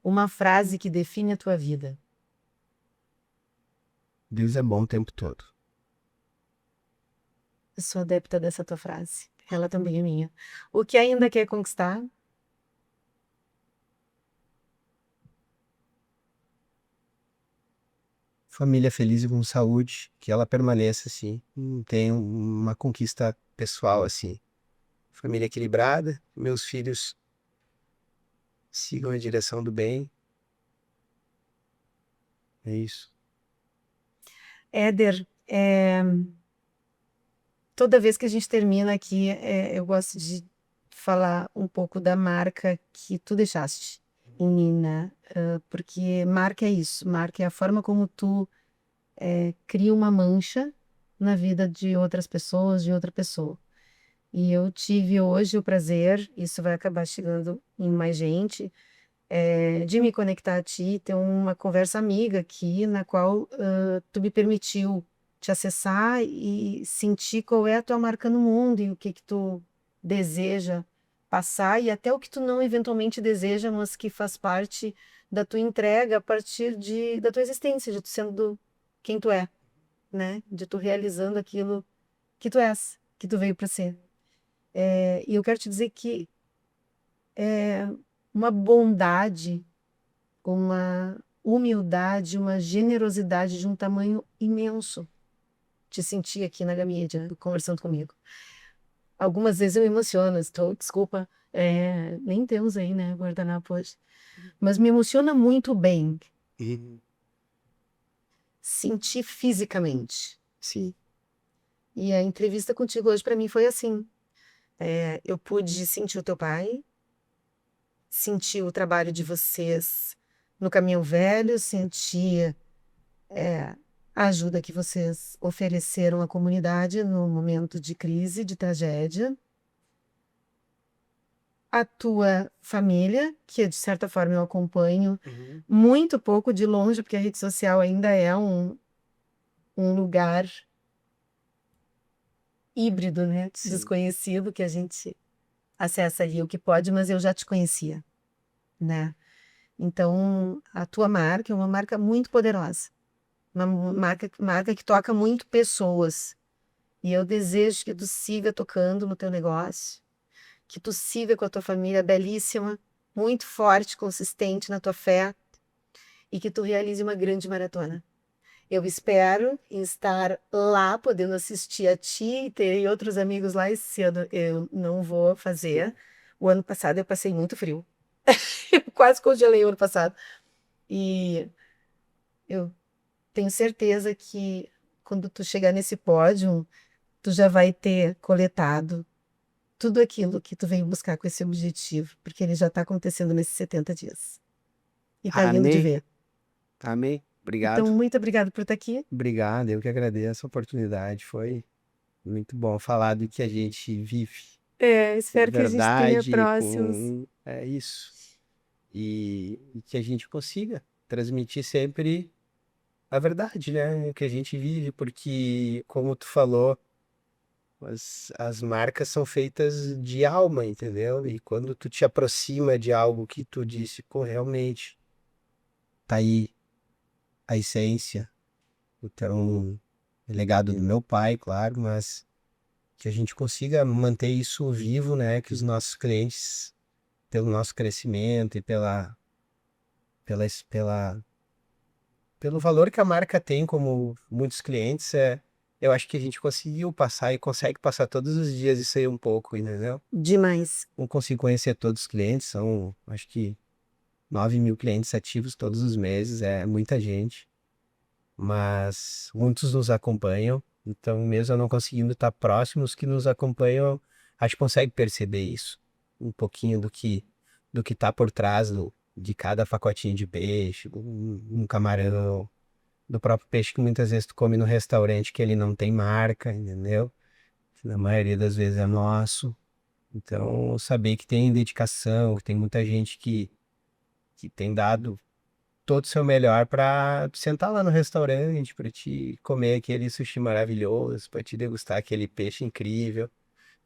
Uma frase que define a tua vida. Deus é bom o tempo todo. Eu sou adepta dessa tua frase. Ela também é minha. O que ainda quer conquistar? Família feliz e com saúde, que ela permaneça assim, não tenha uma conquista pessoal assim. Família equilibrada, meus filhos sigam a direção do bem. É isso. Éder, toda vez que a gente termina aqui, eu gosto de falar um pouco da marca que tu deixaste em mim, né? Porque marca é isso, marca é a forma como tu cria uma mancha na vida de outras pessoas, de outra pessoa. E eu tive hoje o prazer, isso vai acabar chegando em mais gente, de me conectar a ti, ter uma conversa amiga aqui, na qual tu me permitiu te acessar e sentir qual é a tua marca no mundo e o que que tu deseja passar e até o que tu não eventualmente deseja, mas que faz parte da tua entrega a partir da tua existência, de tu sendo quem tu é, né? De tu realizando aquilo que tu és, que tu veio para ser. E eu quero te dizer que uma bondade, uma humildade, uma generosidade de um tamanho imenso. Te senti aqui na Gamídia, conversando comigo. Algumas vezes eu me emociono, desculpa, nem temos aí, né, guardanapo hoje. Mas me emociona muito bem sentir fisicamente. Sim. E a entrevista contigo hoje para mim foi assim. Eu pude sentir o teu pai, sentir o trabalho de vocês no Caminho Velho, sentir a ajuda que vocês ofereceram à comunidade no momento de crise, de tragédia. A tua família, que de certa forma eu acompanho muito pouco de longe, porque a rede social ainda é um lugar híbrido, né? Sim. Desconhecido, que a gente acessa ali o que pode, mas eu já te conhecia, né? Então, a tua marca é uma marca muito poderosa. Uma marca que toca muito pessoas. E eu desejo que tu siga tocando no teu negócio, que tu siga com a tua família belíssima, muito forte, consistente na tua fé e que tu realize uma grande maratona. Eu espero estar lá, podendo assistir a ti e ter outros amigos lá esse ano. Eu não vou fazer. O ano passado eu passei muito frio. Eu quase congelei o ano passado. E eu tenho certeza que quando tu chegar nesse pódio, tu já vai ter coletado tudo aquilo que tu veio buscar com esse objetivo, porque ele já está acontecendo nesses 70 dias. E tá lindo de Amém. ver. Amém. Obrigado. Então, muito obrigada por estar aqui. Obrigado, eu que agradeço a oportunidade. Foi muito bom falar do que a gente vive. Espero que a gente tenha Verdade, próximos. com... É isso. E que a gente consiga transmitir sempre a verdade, né? Que a gente vive, porque, como tu falou, as marcas são feitas de alma, entendeu? E quando tu te aproxima de algo que tu disse, pô, realmente, tá aí a essência. Então, é legado do meu pai, claro, mas que a gente consiga manter isso vivo, né? Que os nossos clientes, pelo nosso crescimento e pela, pela, pelo valor que a marca tem, como muitos clientes, eu acho que a gente conseguiu passar e consegue passar todos os dias isso aí um pouco, entendeu? Demais. Não consigo conhecer todos os clientes, são acho que 9.000 clientes ativos todos os meses, é muita gente, mas muitos nos acompanham, então mesmo eu não conseguindo estar próximo, os que nos acompanham, acho que consegue perceber isso, um pouquinho do que está por trás de cada pacotinho de peixe, um camarão, do próprio peixe que muitas vezes tu come no restaurante que ele não tem marca, entendeu? Na maioria das vezes é nosso. Então, saber que tem dedicação, que tem muita gente que tem dado todo o seu melhor para sentar lá no restaurante, para te comer aquele sushi maravilhoso, para te degustar aquele peixe incrível.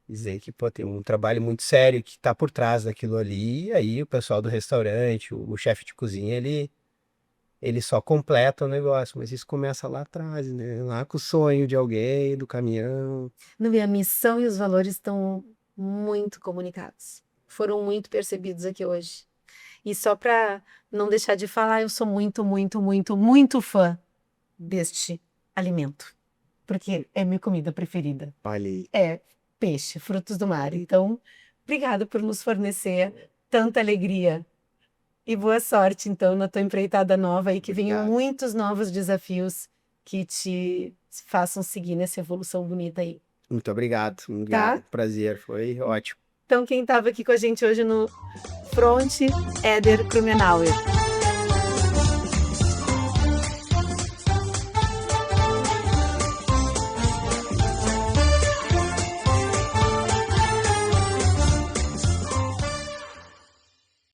Dizer que, pô, tem um trabalho muito sério que tá por trás daquilo ali, e aí o pessoal do restaurante, o chefe de cozinha, ele só completa o negócio, mas isso começa lá atrás, né? Lá com o sonho de alguém, do caminhão. Não, e a missão e os valores estão muito comunicados. Foram muito percebidos aqui hoje. E só para não deixar de falar, eu sou muito, muito, muito, muito fã deste alimento. Porque é minha comida preferida. Olha aí. É peixe, frutos do mar. Então, obrigada por nos fornecer tanta alegria. E boa sorte, então, na tua empreitada nova e que venham Obrigado. muitos novos desafios que te façam seguir nessa evolução bonita aí. Muito obrigado, muito Tá? obrigado. Prazer, foi ótimo. Então, quem estava aqui com a gente hoje no Front, Éder Krumenauer.